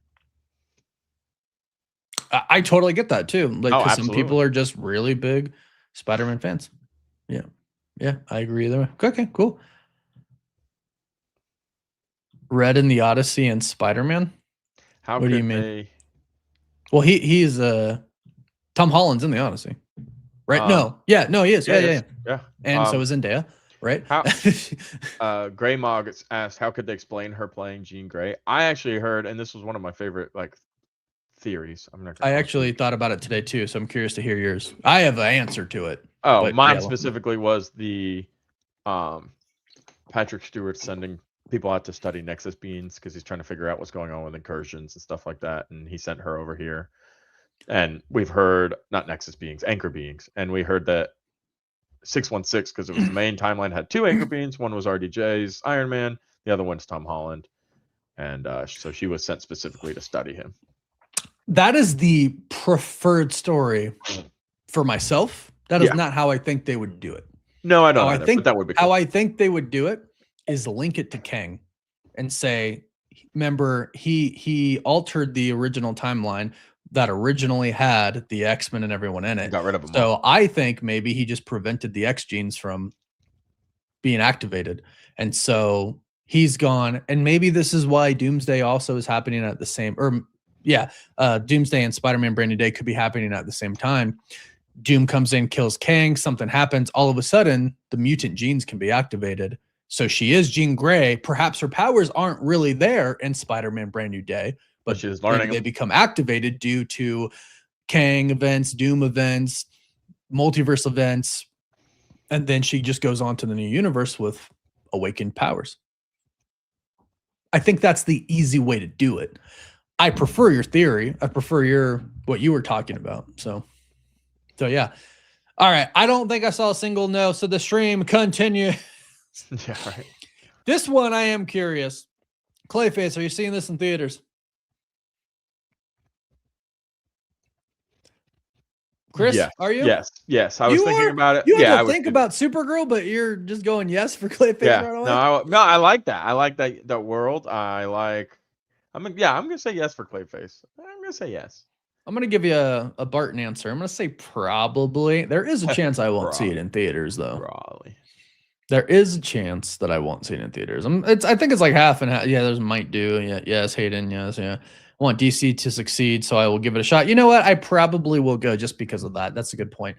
I totally get that too. Like, because some absolutely. people are just really big Spider-Man fans. Yeah, I agree there. Okay, cool. Red in the Odyssey and Spider-Man. How What do could you mean? they? Well, he's Tom Holland's in the Odyssey, right? He is. Yeah. And so is Zendaya, right? How Grey Mog asked, how could they explain her playing Jean Grey? I actually heard, and this was one of my favorite theories. I actually thought about it today too, so I'm curious to hear yours. I have an answer to it. Oh, mine specifically was the Patrick Stewart sending people out to study Nexus beings because he's trying to figure out what's going on with incursions and stuff like that, and he sent her over here. And we've heard not Nexus beings, anchor beings, and we heard that 616, because it was the main timeline, had two anchor beings. One was RDJ's Iron Man, the other one's Tom Holland, and so she was sent specifically to study him. That is the preferred story for myself. That is not how I think they would do it. No, I don't. But that would be cool. How I think they would do it is link it to Kang and say, remember, he altered the original timeline that originally had the X-Men and everyone in it. Got rid of them. So I think maybe he just prevented the X genes from being activated. And so he's gone. And maybe this is why Doomsday also is happening at the same, Doomsday and Spider-Man Brand New Day could be happening at the same time. Doom comes in, kills Kang, something happens. All of a sudden, the mutant genes can be activated. So she is Jean Grey. Perhaps her powers aren't really there in Spider-Man Brand New Day, but she's learning. They become activated due to Kang events, Doom events, multiverse events, and then she just goes on to the new universe with awakened powers. I think that's the easy way to do it. I prefer your theory. I prefer what you were talking about. So yeah. All right. I don't think I saw a single no. So the stream continues. Yeah, right. This one I am curious. Clayface, are you seeing this in theaters? Chris, are you? Yes. I was thinking about it. You have to think about Supergirl, but you're just going yes for Clayface right away? No, I like that. I like that world. I'm gonna say yes for Clayface. I'm gonna say yes. I'm gonna give you a Barton answer. I'm gonna say probably. There is a chance I won't see it in theaters, though. Probably. There is a chance that I won't see it in theaters. I think it's like half and half. Yeah, there's might do. Yeah, yes, Hayden. Yes, yeah. I want DC to succeed, so I will give it a shot. You know what? I probably will go just because of that. That's a good point.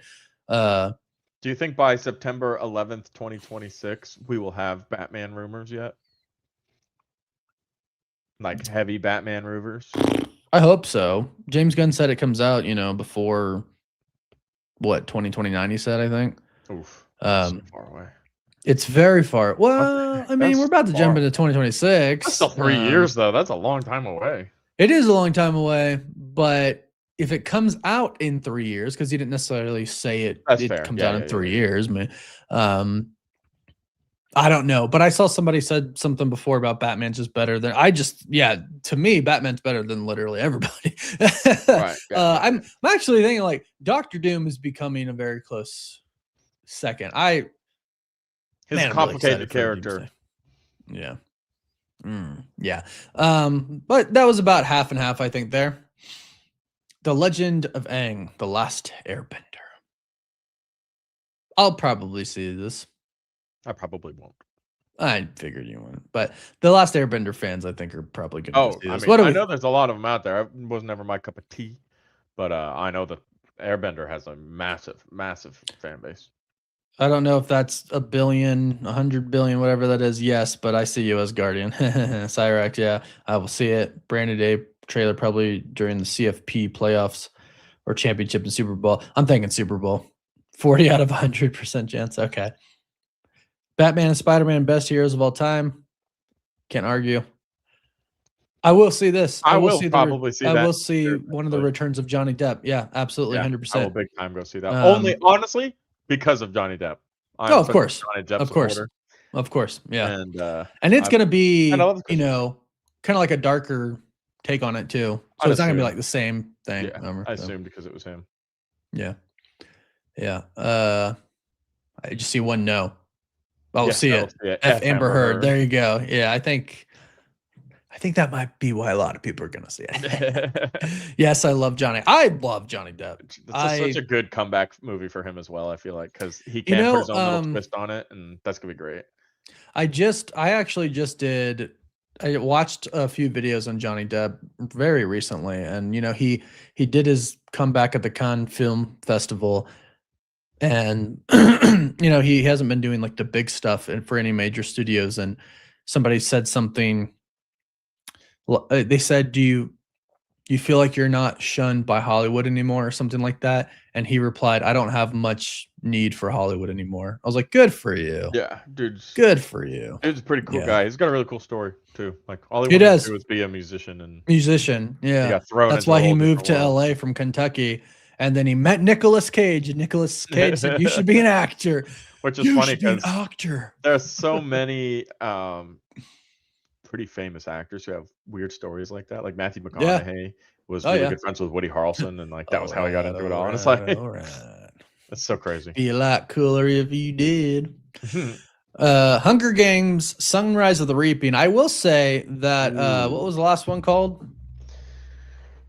Do you think by September 11th, 2026, we will have Batman rumors yet? like heavy Batman rovers. I hope so. James Gunn said it comes out, before what 2029. He said, I think. Oof, that's so Um, far away. It's very far. Well, I mean, That's we're about to jump far. into 2026. That's still 3 years though. That's a long time away. It is a long time away, but if it comes out in 3 years, because he didn't necessarily say it, That's it fair. comes Yeah, out yeah, in 3 yeah. years, man. I don't know, but I saw somebody said something before about Batman's just better than to me, Batman's better than literally everybody. Right. Yeah, I'm actually thinking like Doctor Doom is becoming a very close second. His I'm really complicated excited for character. Doomsday. Yeah. Yeah. But that was about half and half, I think, there. The Legend of Aang, The Last Airbender. I'll probably see this. I probably won't. I figured you wouldn't. But The Last Airbender fans, I think, are probably going to Oh, see I this. mean, I we know there's a lot of them out there. It was never my cup of tea, but I know that Airbender has a massive, massive fan base. I don't know if that's 1 billion, 100 billion, whatever that is. Yes, but I see you as Guardian. Cyrax, yeah, I will see it. Brandon Day trailer probably during the CFP playoffs or championship and Super Bowl. I'm thinking Super Bowl. 40 out of 100% chance. Okay. Batman and Spider-Man, best heroes of all time. Can't argue. I will see this. I will see probably see I that will see too, one of the actually. returns of Johnny Depp. Yeah, absolutely, Yeah, 100%. I will big time go see that. Only honestly because of Johnny Depp. I'm of such a course, Johnny Depp of course, supporter. of course. Yeah, And it's gonna be I love kind of like a darker take on it too. So I'd it's not gonna be assume. like the same thing. Yeah, ever, I so. assumed because it was him. Yeah, yeah. I just see one no. Oh, Yeah, see I'll it. see it. F Amber Heard. There you go. Yeah, I think that might be why a lot of people are gonna see it. Yes, I love Johnny. I love Johnny Depp. It's such a good comeback movie for him as well. I feel like because he can put his own little twist on it, and that's gonna be great. I actually just did. I watched a few videos on Johnny Depp very recently, and he did his comeback at the Cannes Film Festival, and he hasn't been doing like the big stuff for any major studios. And somebody said something. They said, "Do you feel like you're not shunned by Hollywood anymore," or something like that? And he replied, "I don't have much need for Hollywood anymore." I was like, "Good for you." Yeah, dude's Good for you. Dude's a pretty cool guy. He's got a really cool story too. Like all He wanted does. to do was be a musician, and Yeah. he got thrown. That's into why a he whole moved to different world. LA from Kentucky, and then he met Nicolas Cage, and Nicolas Cage said, "You should be an actor." Which is You funny should be an because actor. there's so many pretty famous actors who have weird stories like that. Like Matthew McConaughey was really good friends with Woody Harrelson, and like that was how he got into it all. And it's like, that's so crazy. Be a lot cooler if you did. Hunger Games: Sunrise of the Reaping. I will say that what was the last one called?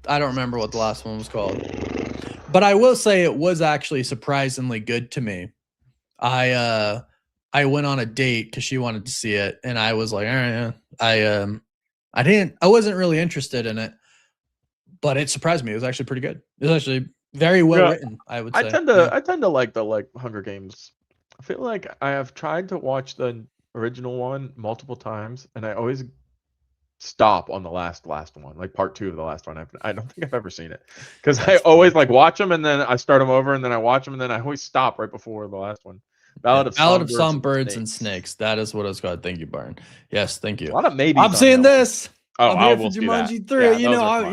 I don't remember what the last one was called, but I will say it was actually surprisingly good to me. I went on a date because she wanted to see it, and I was like, all right, yeah. I wasn't really interested in it, but it surprised me. It was actually pretty good. It was actually very well written, I would say. I tend to like the Hunger Games. I feel like I have tried to watch the original one multiple times, and I always stop on the last one, like part 2 of the last one. I don't think I've ever seen it because I always like watch them and then I start them over and then I watch them and then I always stop right before the last one. Ballad of Songbirds and Snakes. That is what it's called. Thank you, Byron. Yes, thank you. A lot of maybes. I'm seeing this. Oh, I'm here for Jumanji 3.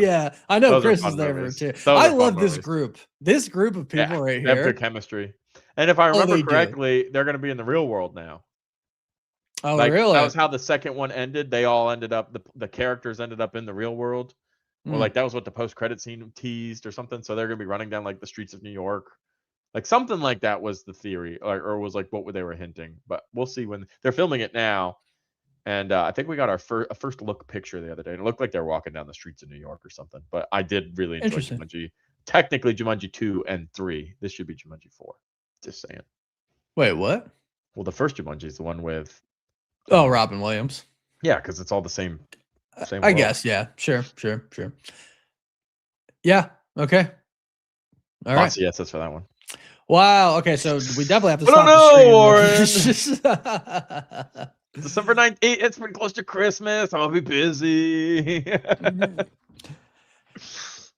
Yeah, I know those Chris is there for it too. Those I love this group. This group of people right here. They have good chemistry. And if I remember correctly, they're going to be in the real world now. Oh, really? That was how the second one ended. They all ended up, the characters ended up in the real world. Or like that was what the post-credit scene teased or something. So they're going to be running down like the streets of New York. Like something like that was the theory, or was like what they were hinting. But we'll see when they're filming it now. And I think we got our first look picture the other day. And it looked like they're walking down the streets of New York or something. But I did really enjoy Jumanji. Technically Jumanji 2 and 3. This should be Jumanji 4. Just saying. Wait, what? Well, the first Jumanji is the one with Robin Williams. Yeah, because it's all the same I guess, yeah. Sure. Yeah, okay. All right. Yes, that's for that one. Wow. Okay, so we definitely have to stop the stream. December 9th. It's been close to Christmas. I'll be busy.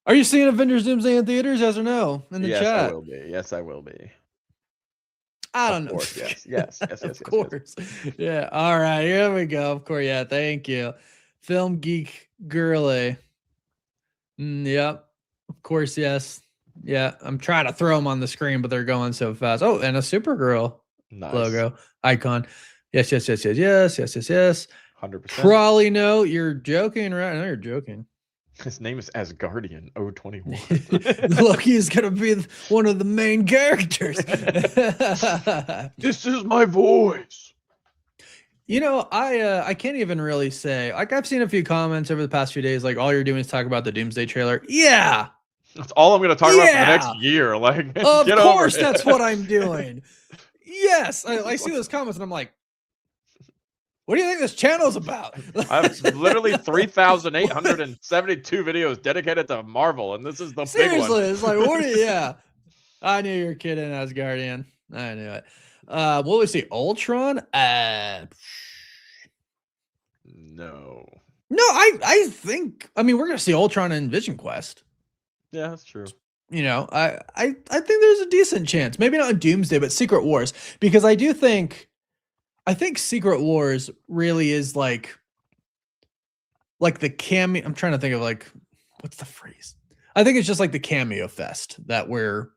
Are you seeing Avengers Doomsday in theaters? Yes or no? In the yes, chat. I will be. Yes, I will be. I don't know. Of course, yes. Of course. Yeah. All right. Here we go. Of course. Yeah. Thank you. Film Geek Girly. Yep. Of course. Yes. Yeah. I'm trying to throw them on the screen, but they're going so fast. Oh, and a Supergirl logo icon. Yes. 100%. Probably no. You're joking, right? No, you're joking. His name is Asgardian 021. Loki is gonna be one of the main characters. This is my voice. You know, I can't even really say. Like, I've seen a few comments over the past few days. Like, all you're doing is talk about the Doomsday trailer. Yeah, that's all I'm going to talk about for the next year. Like, of course, that's what I'm doing. Yes, I see those comments and I'm like, what do you think this channel's about? I have literally 3,872 videos dedicated to Marvel, and this is the big one. Seriously, it's like, what are you? Yeah, I knew you were kidding, Asgardian. I knew it. Will we see Ultron? No. I think. I mean, we're gonna see Ultron in Vision Quest. Yeah, that's true. You know, I think there's a decent chance. Maybe not in Doomsday, but Secret Wars, because I think Secret Wars really is like the cameo. I'm trying to think of like, what's the phrase? I think it's just like the cameo fest that we're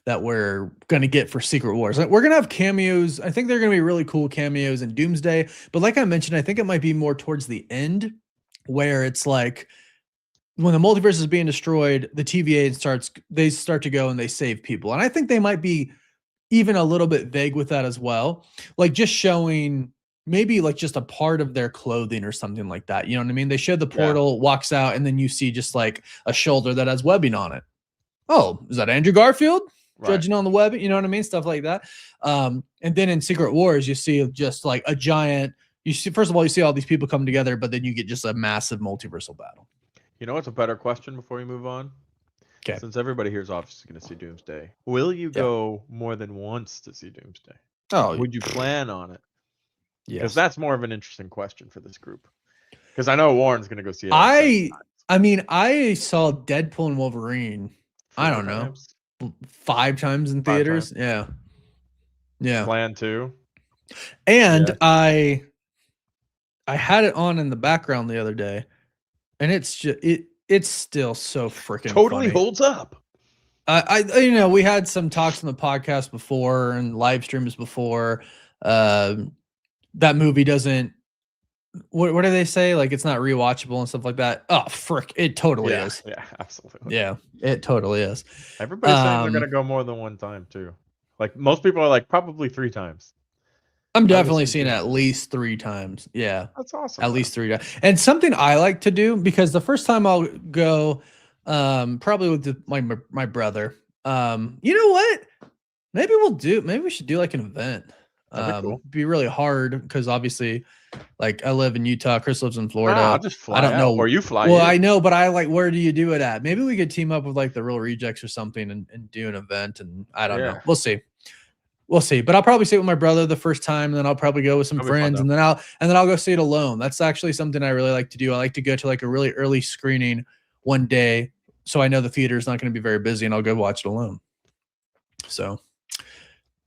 going to get for Secret Wars. Like, we're going to have cameos. I think they're going to be really cool cameos in Doomsday. But like I mentioned, I think it might be more towards the end where it's like when the multiverse is being destroyed, the TVA start to go and they save people. And I think they might be even a little bit vague with that as well. Like just showing maybe like just a part of their clothing or something like that. You know what I mean? They showed the portal, walks out, and then you see just like a shoulder that has webbing on it. Oh, is that Andrew Garfield? Judging on the web, you know what I mean? Stuff like that. And then in Secret Wars, you see just like a giant, first of all, you see all these people come together, but then you get just a massive multiversal battle. You know what's a better question before we move on? Okay. Since everybody here is obviously going to see Doomsday, will you go more than once to see Doomsday? Oh, would you plan on it? Yes. Because that's more of an interesting question for this group. Because I know Warren's going to go see it. I mean, I saw Deadpool and Wolverine. I don't know. 5 times in theaters. Yeah. Plan 2. And I had it on in the background the other day, and it's just it's still so freaking totally funny. Holds up. You know, we had some talks on the podcast before and live streams before. That movie doesn't. What do they say? Like, it's not rewatchable and stuff like that. Oh, frick! It totally is. Yeah, absolutely. Yeah, it totally is. Everybody's saying they're gonna go more than one time too. Like most people are like probably 3 times. I'm definitely seeing it at least 3 times. Yeah, that's awesome. At least 3 times. And something I like to do, because the first time I'll go, probably with my brother. You know what? Maybe we should do like an event. Cool. Be really hard because obviously, like, I live in Utah, Chris lives in Florida. I'll just fly. I don't know where you fly. Well, I know, but where do you do it at? Maybe we could team up with like the Real Rejects or something and do an event. And I don't know. We'll see. But I'll probably see it with my brother the first time, and then I'll probably go with some friends, and then I'll go see it alone. That's actually something I really like to do. I like to go to like a really early screening one day, so I know the theater is not going to be very busy, and I'll go watch it alone. So.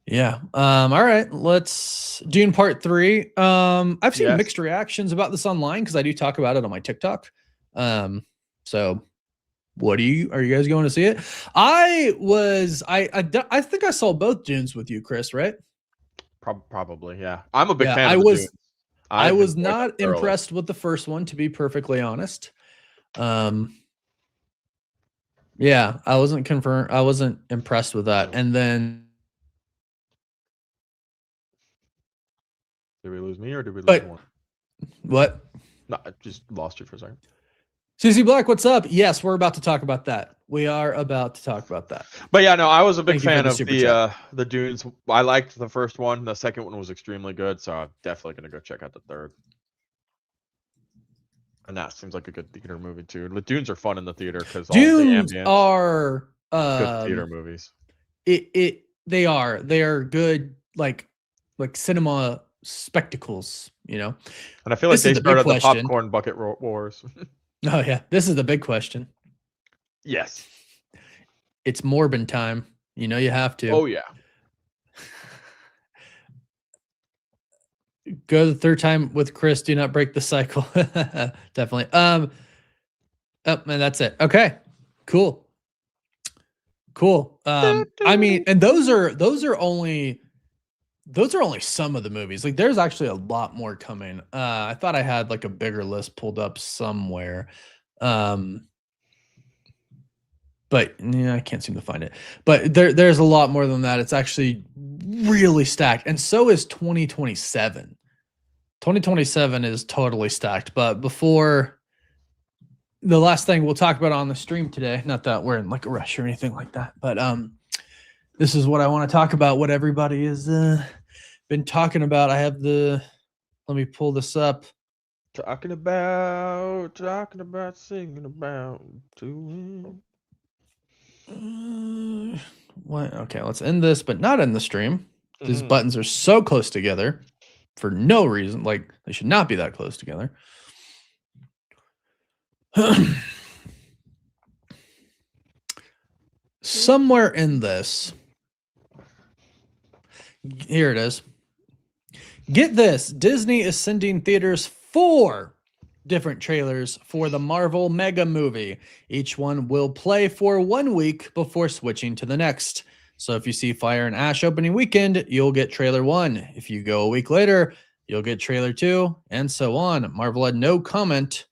Yeah. All right. Let's Dune Part 3. I've seen mixed reactions about this online because I do talk about it on my TikTok. So are you guys going to see it? I think I saw both Dunes with you, Chris, right? Probably, yeah. I'm a big fan of Dunes. I was not impressed with the first one, to be perfectly honest. Yeah, I wasn't impressed with that. And then did we lose me or did we lose more? What? No, I just lost you for a second. CC Black, what's up? Yes, we're about to talk about that. We are about to talk about that. But yeah, no, I was a big fan of the Dunes. I liked the first one. The second one was extremely good, so I'm definitely going to go check out the third. And that seems like a good theater movie too. The Dunes are fun in the theater because all the ambience are good theater movies. They are good like cinema spectacles, you know. And I feel like This is they the big started the question. popcorn bucket wars. Oh yeah, this is the big question. Yes. It's Morbin time. You know you have to. Oh yeah. Go the third time with Chris. Do not break the cycle. Definitely. Oh, and that's it. Okay. Cool. Cool. I mean, and those are only some of the movies. Like there's actually a lot more coming. I thought I had like a bigger list pulled up somewhere. But yeah, I can't seem to find it. But there's a lot more than that. It's actually really stacked. And so is 2027. 2027 is totally stacked. But before the last thing we'll talk about on the stream today, not that we're in like a rush or anything like that, but this is what I want to talk about, what everybody has been talking about. I have let me pull this up. Talking about, singing about, doing. What? Okay, let's end this, but not end the stream. These Mhm. buttons are so close together for no reason. Like they should not be that close together. Somewhere in this, here it is. Get this, Disney is sending theaters 4 different trailers for the Marvel Mega Movie. Each one will play for 1 week before switching to the next. So if you see Fire and Ash opening weekend, you'll get trailer 1. If you go a week later, you'll get trailer 2, and so on. Marvel had no comment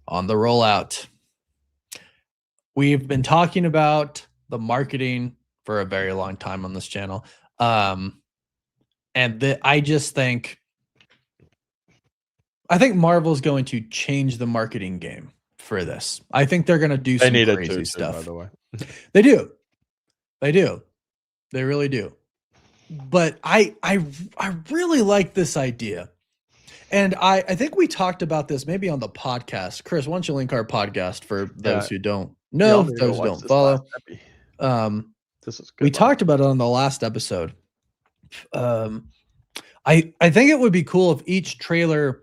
on the rollout. We've been talking about the marketing for a very long time on this channel. I just think Marvel's going to change the marketing game for this. I think they're going to do some crazy stuff. By the way. They do. They really do. But I really like this idea. And I think we talked about this maybe on the podcast. Chris, why don't you link our podcast for those who don't know, those who don't follow. This is good. We talked about it on the last episode. I think it would be cool if each trailer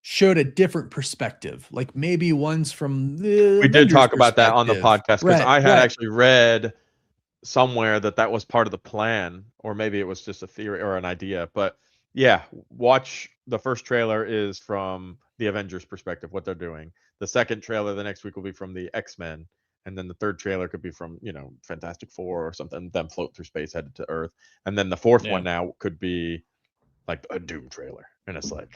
showed a different perspective. Like maybe one's from the We did talk about that on the podcast because I had right. actually read somewhere that was part of the plan, or maybe it was just a theory or an idea. But yeah, watch the first trailer is from the Avengers perspective, what they're doing. The second trailer the next week will be from the X-Men, and then the third trailer could be from, you know, Fantastic Four or something, them float through space headed to Earth. And then the fourth one now could be like a Doom trailer, and it's like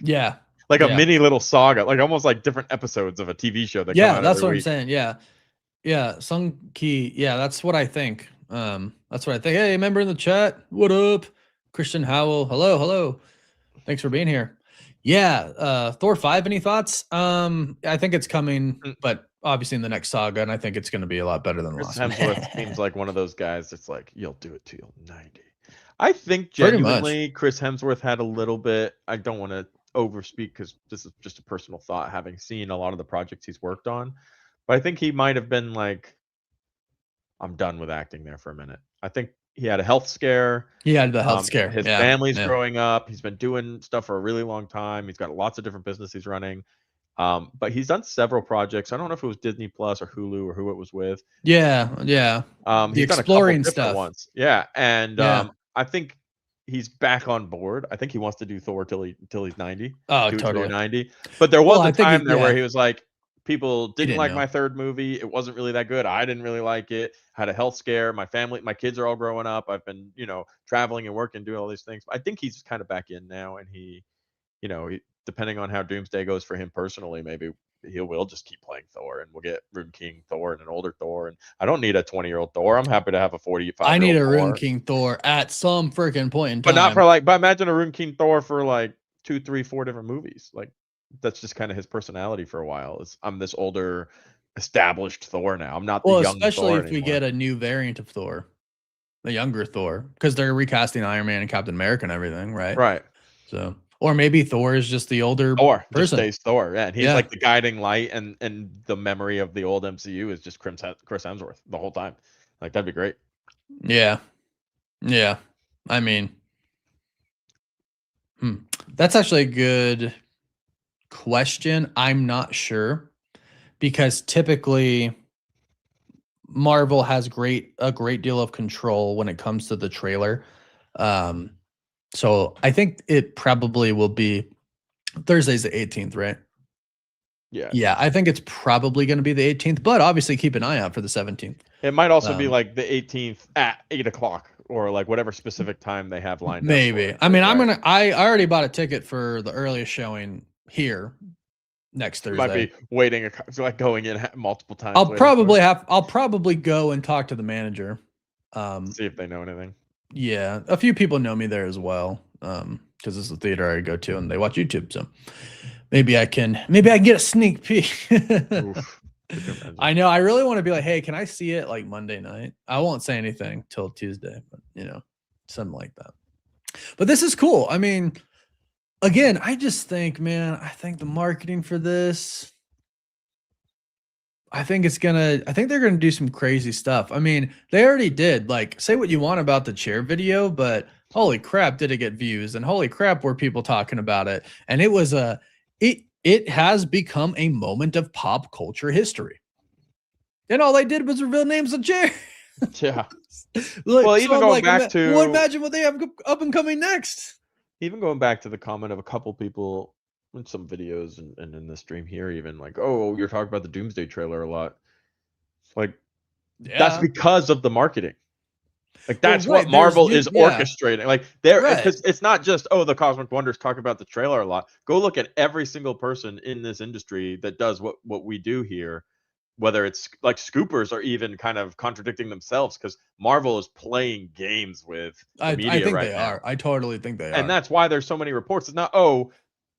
like a mini little saga, like almost like different episodes of a TV show that come out that's every what week. I'm saying. Sung Ki, that's what I think. That's what I think. Hey, member in the chat, what up? Christian Howell, hello. Thanks for being here. Thor 5, any thoughts? I think it's coming, but obviously in the next saga, and I think it's going to be a lot better than the last one. Hemsworth seems like one of those guys that's like, you'll do it till you're 90. I think genuinely Chris Hemsworth had a little bit, I don't want to overspeak because this is just a personal thought, having seen a lot of the projects he's worked on, but I think he might have been like, I'm done with acting there for a minute. I think he had a health scare. He had the health scare. His family's growing up. He's been doing stuff for a really long time. He's got lots of different business he's running. But he's done several projects. I don't know if it was Disney Plus or Hulu or who it was with. Yeah. He's exploring done a stuff. Ones. Yeah, and I think he's back on board. I think he wants to do Thor till he's 90. Oh, totally 90. But there was a time there where he was like, people didn't like my third movie. It wasn't really that good. I didn't really like it. Had a health scare. My kids are all growing up. I've been, traveling and working, doing all these things. I think he's kind of back in now, and he, depending on how Doomsday goes for him personally, maybe he will just keep playing Thor, and we'll get Rune King Thor and an older Thor. And I don't need a 20-year-old Thor. I'm happy to have a 45. I need a Rune King Thor at some freaking point in time. But not for but imagine a Rune King Thor for like 2, 3, 4 different movies. Like, that's just kind of his personality for a while. I'm this older, established Thor now. I'm not the young Thor especially if we anymore. get a new variant of Thor, the younger Thor, because they're recasting Iron Man and Captain America and everything, right? Right. So, or maybe Thor is just the older Thor. person. Just stays Thor. Yeah, and he's like the guiding light, and the memory of the old MCU is just Chris Hemsworth the whole time. Like, that'd be great. Yeah. I mean, That's actually a good question. I'm not sure because typically Marvel has a great deal of control when it comes to the trailer. So I think it probably will be Thursday's the 18th, right? Yeah. Yeah, I think it's probably going to be the 18th, but obviously keep an eye out for the 17th. It might also be Um, like the 18th at 8 o'clock or like whatever specific time they have lined up. Maybe. for it, I mean, right? I already bought a ticket for the earliest showing here next You Thursday. might be waiting, like going in multiple times. I'll waiting for it. probably go and talk to the manager. See if they know anything. Yeah, a few people know me there as well. Because it's a theater I go to and they watch YouTube. So maybe I can get a sneak peek. Oof. Could you imagine? I know. I really want to be like, hey, can I see it like Monday night? I won't say anything till Tuesday, but something like that. But this is cool. I mean, again, I just think, man, I think the marketing for this, I think they're gonna do some crazy stuff. I mean, they already did. Like, say what you want about the chair video, but holy crap, did it get views? And holy crap, were people talking about it? And it was it has become a moment of pop culture history. And all they did was reveal names of chairs. Yeah. Like, Well, even I'm going back to- well, imagine what they have up and coming next. Even going back to the comment of a couple people in some videos and in the stream here, even like, oh, you're talking about the Doomsday trailer a lot. Like, that's Yeah. because of the marketing. Like, Well, that's right, what Marvel there's- is yeah. orchestrating. Like, there, Right. because it's not just, oh, the Cosmic Wonders talk about the trailer a lot. Go look at every single person in this industry that does what we do here, whether it's like scoopers or even kind of contradicting themselves, because Marvel is playing games with the I media think right they now. are. I totally think they are. And that's why there's so many reports. It's not, oh,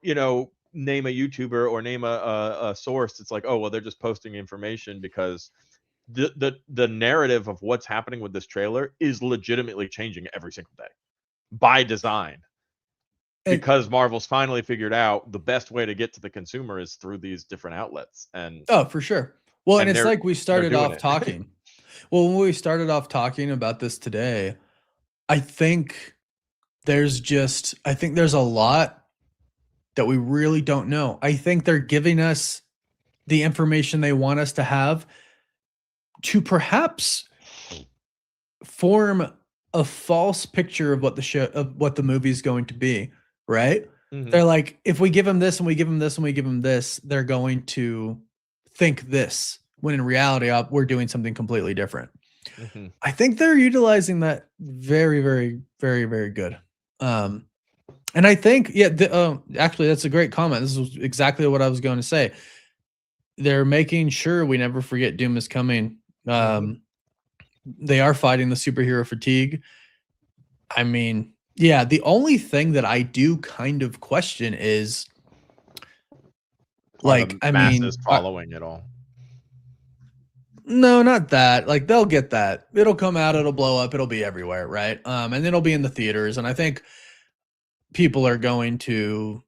name a YouTuber or name a source. It's like, oh, well, they're just posting information because the narrative of what's happening with this trailer is legitimately changing every single day by design. Because Marvel's finally figured out the best way to get to the consumer is through these different outlets. And oh, for sure. Well, and and it's they're- like we started doing off it. talking. Well, when we started off talking about this today, I think there's a lot that we really don't know. I think they're giving us the information they want us to have to perhaps form a false picture of what the movie is going to be, right? Mhm. They're like, if we give them this and we give them this and we give them this, they're going to think this, when in reality, we're doing something completely different. Mhm. I think they're utilizing that very, very, very, very good. And I think, actually, that's a great comment. This is exactly what I was going to say. They're making sure we never forget Doom is coming. They are fighting the superhero fatigue. I mean, yeah, the only thing that I do kind of question is, like, I mean, masses following it all. no, not that. Like, they'll get that. It'll come out, it'll blow up, it'll be everywhere, right? And then it'll be in the theaters. And I think people are going to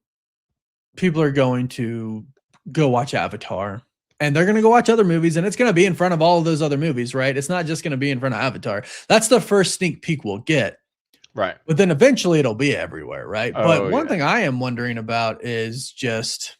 go watch Avatar. And they're going to go watch other movies, and it's going to be in front of all of those other movies, right? It's not just going to be in front of Avatar. That's the first sneak peek we'll get. Right. But then eventually it'll be everywhere, right? But Oh, one yeah. thing I am wondering about is just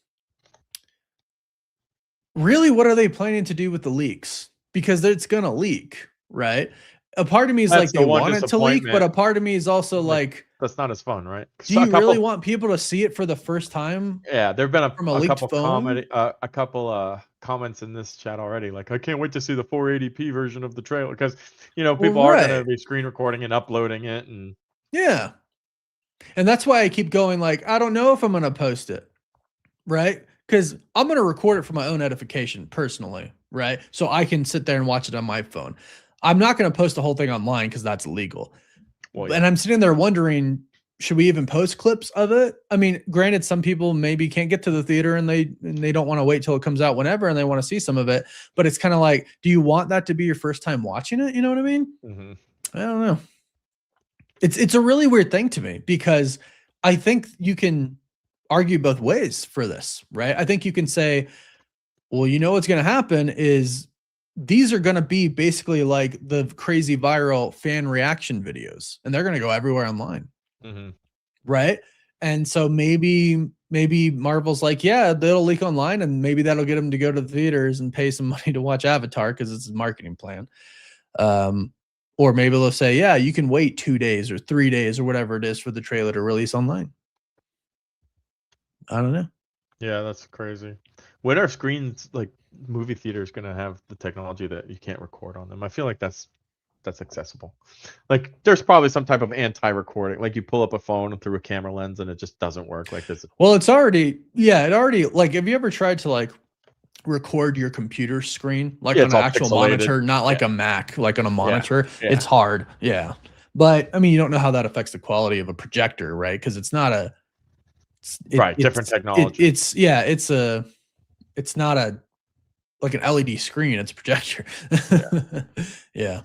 really, what are they planning to do with the leaks? Because it's going to leak, right? A part of me is That's like, the they one want it to leak, but a disappointment. part of me is also like, That's not as fun, right? do you really want people to see it for the first time? Yeah, there've been From a a leaked couple phone? comments in this chat already. Like, I can't wait to see the 480p version of the trailer, because people are going to right. be screen recording and uploading it, and Yeah. And that's why I keep going, like, I don't know if I'm going to post it, right? Because I'm going to record it for my own edification personally, right? So I can sit there and watch it on my phone. I'm not going to post the whole thing online because that's illegal. well, yeah. And I'm sitting there wondering, should we even post clips of it? I mean, granted, some people maybe can't get to the theater and they don't want to wait till it comes out whenever, and they want to see some of it. But it's kind of like, do you want that to be your first time watching it? You know what I mean? Mhm. I don't know. It's a really weird thing to me, because I think you can argue both ways for this, right? I think you can say, well, what's going to happen is these are going to be basically like the crazy viral fan reaction videos, and they're going to go everywhere online. Mhm. Right. And so maybe Marvel's like, yeah, they'll leak online, and maybe that'll get them to go to the theaters and pay some money to watch Avatar because it's a marketing plan. Or maybe they'll say, yeah, you can wait 2 days or 3 days or whatever it is for the trailer to release online. I don't know. Yeah, that's crazy. When are screens like movie theaters gonna have the technology that you can't record on them? I feel like that's accessible. Like there's probably some type of anti-recording. Like you pull up a phone through a camera lens and it just doesn't work like this. Well, it already like, have you ever tried to like record your computer screen like Yeah, on it's an all actual pixelated. monitor, not like a Mac, like on a monitor? yeah. It's hard. Yeah. But I mean, you don't know how that affects the quality of a projector, right? Because it's not a Different technology. It's not a like an LED screen, it's a projector. Yeah.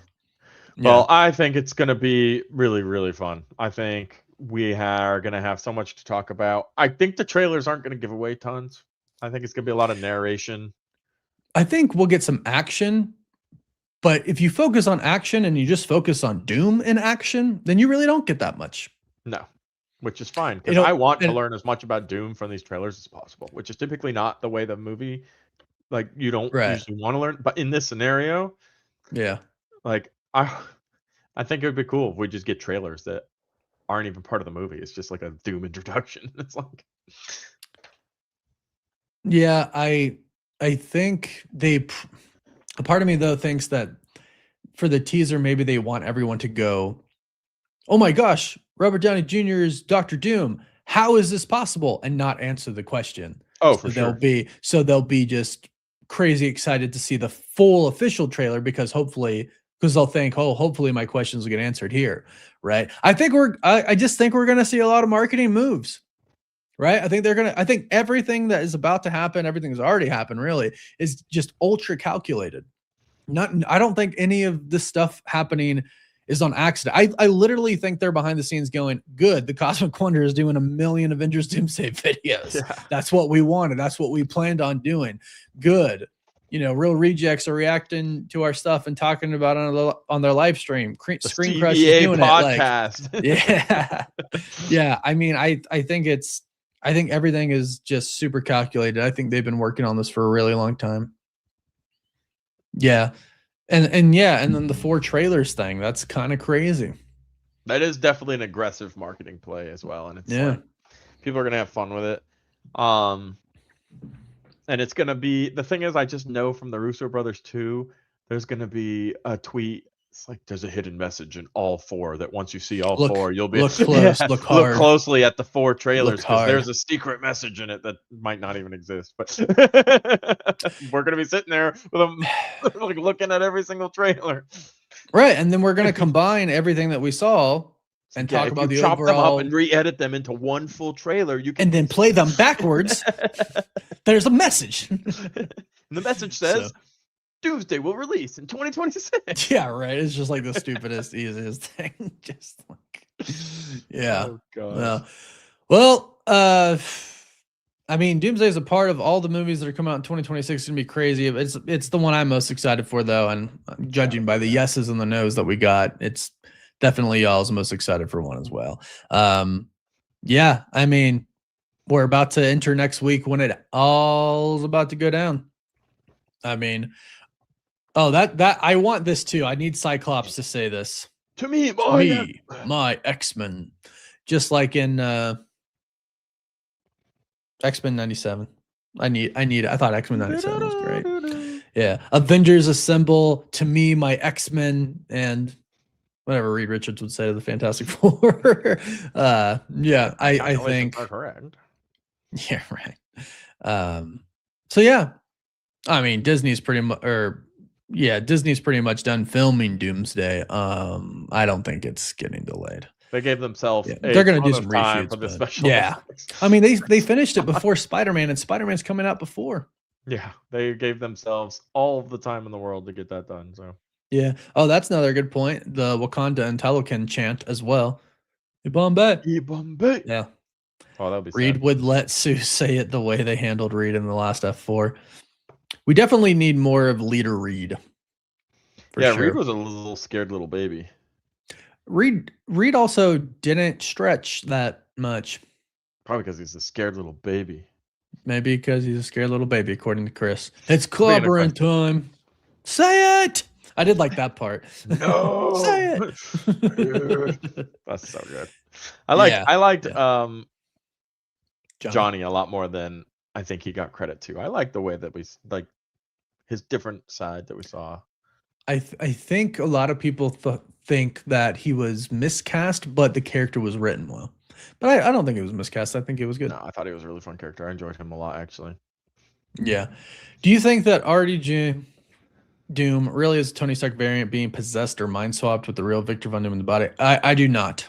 Well, I think it's going to be really, really fun. I think we are going to have so much to talk about. I think the trailers aren't going to give away tons. I think it's going to be a lot of narration. I think we'll get some action, but if you focus on action and you just focus on Doom in action, then you really don't get that much. No, which is fine because I want to learn as much about Doom from these trailers as possible, which is typically not the way the movie, like you don't usually want to learn. But in this scenario, yeah, like I think it would be cool if we just get trailers that aren't even part of the movie. It's just like a Doom introduction. It's like, yeah, I think a part of me though thinks that for the teaser, maybe they want everyone to go, oh my gosh, Robert Downey Jr. is Dr. Doom. How is this possible? And not answer the question. Oh, so for sure. They'll be just crazy excited to see the full official trailer because they'll think, oh, hopefully my questions will get answered here, right? I just think we're gonna see a lot of marketing moves, right? I think everything that is about to happen, everything that's already happened, really, is just ultra calculated. I don't think any of this stuff happening is on accident. I literally think they're behind the scenes going, good, the Cosmic Wonder is doing 1 million Avengers Doomsday videos. Yeah. That's what we wanted. That's what we planned on doing. Good. Real Rejects are reacting to our stuff and talking about it on their live stream. Screen Crush is doing podcast. It. Yeah. Yeah. I mean, I think everything is just super calculated. I think they've been working on this for a really long time. Yeah. And then the 4 trailers thing, that's kind of crazy. That is definitely an aggressive marketing play as well. And it's like, people are going to have fun with it. And it's going to be, the thing is, I just know from the Russo brothers too, there's going to be a tweet. It's like there's a hidden message in all 4 that once you see all 4, you'll be look close, look hard. Look closely at the 4 trailers because there's a secret message in it that might not even exist. But we're gonna be sitting there with them, like looking at every single trailer. Right, and then we're gonna combine everything that we saw and talk about the chop overall. Them up and re-edit them into one full trailer. You can and then play them backwards. There's a message. And the message says. Doomsday will release in 2026. Yeah, right. It's just like the stupidest, easiest thing. Just like, yeah. Oh, God. Well, I mean, Doomsday is a part of all the movies that are coming out in 2026. It's gonna be crazy. It's the one I'm most excited for, though, and judging by the yeses and the nos that we got, it's definitely y'all's most excited for one as well. Yeah, I mean, we're about to enter next week when it all's about to go down. I mean. Oh, that I want this too. I need Cyclops to say this. To me, my X-Men. Just like in X-Men 97. I need it. I thought X-Men 97 was great. Yeah. Avengers Assemble, to me, my X-Men, and whatever Reed Richards would say to the Fantastic Four. Yeah, I think. Correct. Yeah, right. So yeah. I mean, Disney's pretty much done filming Doomsday. I don't think it's getting delayed. They gave themselves. Yeah, they're going to do some reshoots. For the special effects. I mean, they finished it before Spider-Man, and Spider-Man's coming out before. Yeah, they gave themselves all the time in the world to get that done. So yeah. Oh, that's another good point. The Wakanda and Talokan chant as well. Ibombe. Ibombe. Yeah. Oh, that'd be. Reed sad. would let Sue say it the way they handled Reed in the last F4. We definitely need more of Leader Reed. Yeah, sure. Reed was a little scared little baby. Reed also didn't stretch that much. Probably because he's a scared little baby. Maybe because he's a scared little baby, according to Chris. It's Speaking of clobbering time. Say it. I did like that part. No. Say it. That's so good. I liked Johnny. Johnny a lot more than I think he got credit to. I like the way that we like his different side that we saw. I think a lot of people think that he was miscast, but the character was written well. But I don't think it was miscast. I think it was good. No, I thought he was a really fun character. I enjoyed him a lot, actually. Yeah. Do you think that RDJ Doom really is a Tony Stark variant being possessed or mind swapped with the real Victor Von Doom in the body? I do not.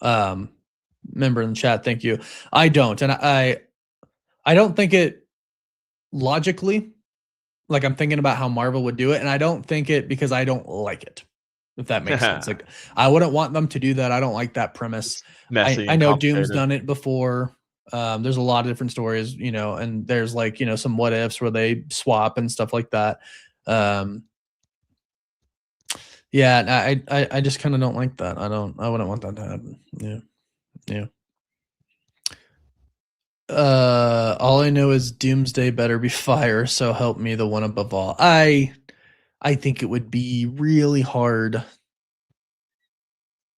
Member in the chat, thank you. I don't, and I don't think it logically. Like I'm thinking about how Marvel would do it, and I don't think it because I don't like it. If that makes sense, like I wouldn't want them to do that. I don't like that premise. Messy. I know Doom's done it before. There's a lot of different stories, and there's like some what ifs where they swap and stuff like that. Yeah, I just kind of don't like that. I wouldn't want that to happen. Yeah. All I know is Doomsday better be fire, so help me the one above all. I think it would be really hard.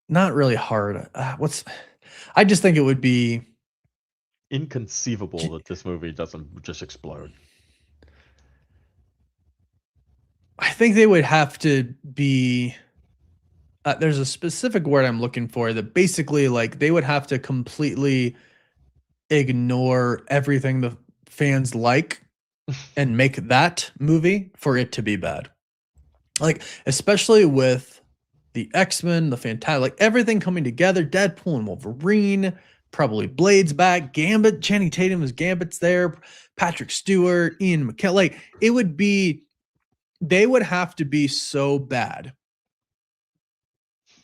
Not really hard. I just think it would be inconceivable that this movie doesn't just explode. I think they would have to be there's a specific word I'm looking for that basically like they would have to completely ignore everything the fans like and make that movie for it to be bad. Like especially with the X-Men, the Fantastic, like everything coming together, Deadpool and Wolverine, probably Blade's back, Gambit, Channing Tatum is Gambit's there, Patrick Stewart, Ian McKellen. Like it would be, they would have to be so bad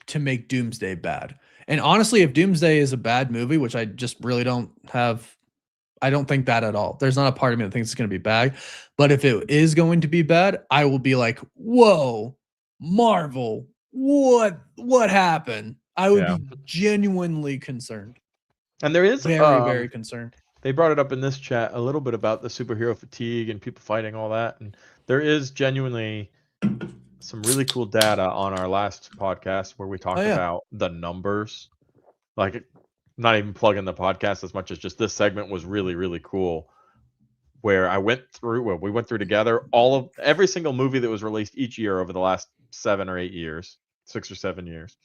to make Doomsday bad. And honestly, if Doomsday is a bad movie, which I just really don't think that at all. There's not a part of me that thinks it's going to be bad. But if it is going to be bad, I will be like, whoa, Marvel, what happened? I would be genuinely concerned. And there is very concerned. They brought it up in this chat a little bit about the superhero fatigue and people fighting all that. And there is genuinely some really cool data on our last podcast where we talked about the numbers. Like, I'm not even plugging the podcast as much as just this segment was really, really cool. Where we went through together every single movie that was released each year over the last 7 or 8 years, 6 or 7 years.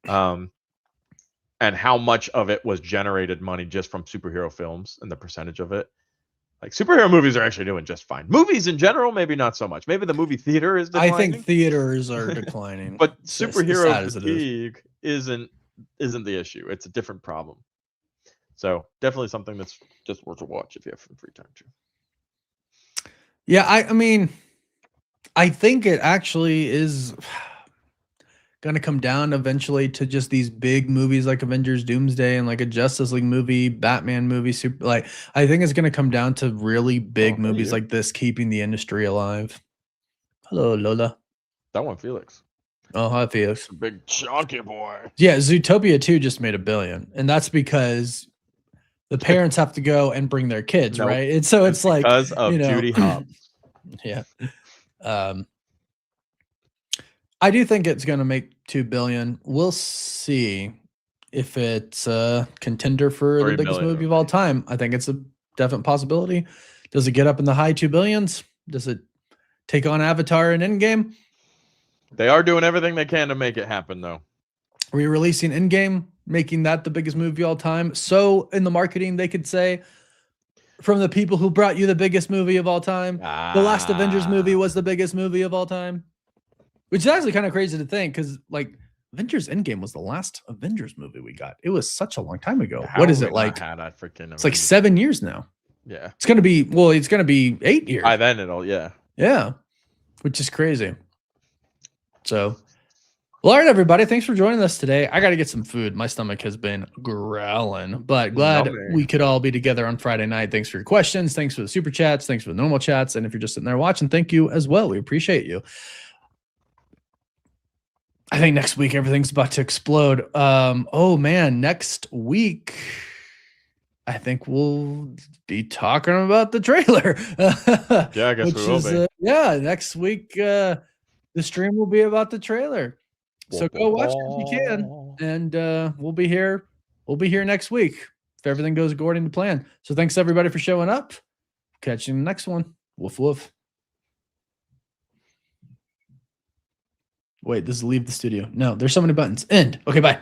And how much of it was generated money just from superhero films and the percentage of it. Like superhero movies are actually doing just fine. Movies in general, maybe not so much. Maybe the movie theater is declining. I think theaters are declining. But superhero fatigue isn't the issue. It's a different problem. So definitely something that's just worth a watch if you have some free time too. Yeah, I mean, I think it actually is going to come down eventually to just these big movies like Avengers Doomsday and like a Justice League movie, Batman movie, I think it's going to come down to really big movies like this keeping the industry alive. Hello, Lola. That one, Felix. Oh, hi, Felix. Big chunky boy. Yeah, Zootopia 2 just made $1 billion. And that's because the parents have to go and bring their kids, right? And so it's like because of Judy Hopps. Yeah. I do think it's going to make $2 billion. We'll see if it's a contender for the biggest movie of all time. I think it's a definite possibility. Does it get up in the high $2 billions? Does it take on Avatar and Endgame? They are doing everything they can to make it happen, though. Re-releasing Endgame, making that the biggest movie of all time. So in the marketing, they could say, from the people who brought you the biggest movie of all time, the last Avengers movie was the biggest movie of all time. Which is actually kind of crazy to think because, like, Avengers Endgame was the last Avengers movie we got. It was such a long time ago. What is it like? It's like 7 years now. Yeah. It's going to be 8 years. By then it'll, Yeah. Which is crazy. So, well, all right, everybody. Thanks for joining us today. I got to get some food. My stomach has been growling, but glad we could all be together on Friday night. Thanks for your questions. Thanks for the super chats. Thanks for the normal chats. And if you're just sitting there watching, thank you as well. We appreciate you. I think next week everything's about to explode. Oh man, next week I think we'll be talking about the trailer. Yeah, I guess we will be. Yeah, next week the stream will be about the trailer. So go watch it if you can, and we'll be here. We'll be here next week if everything goes according to plan. So thanks everybody for showing up. Catch you in the next one. Woof woof. Wait, this is leave the studio. No, there's so many buttons. End. Okay, bye.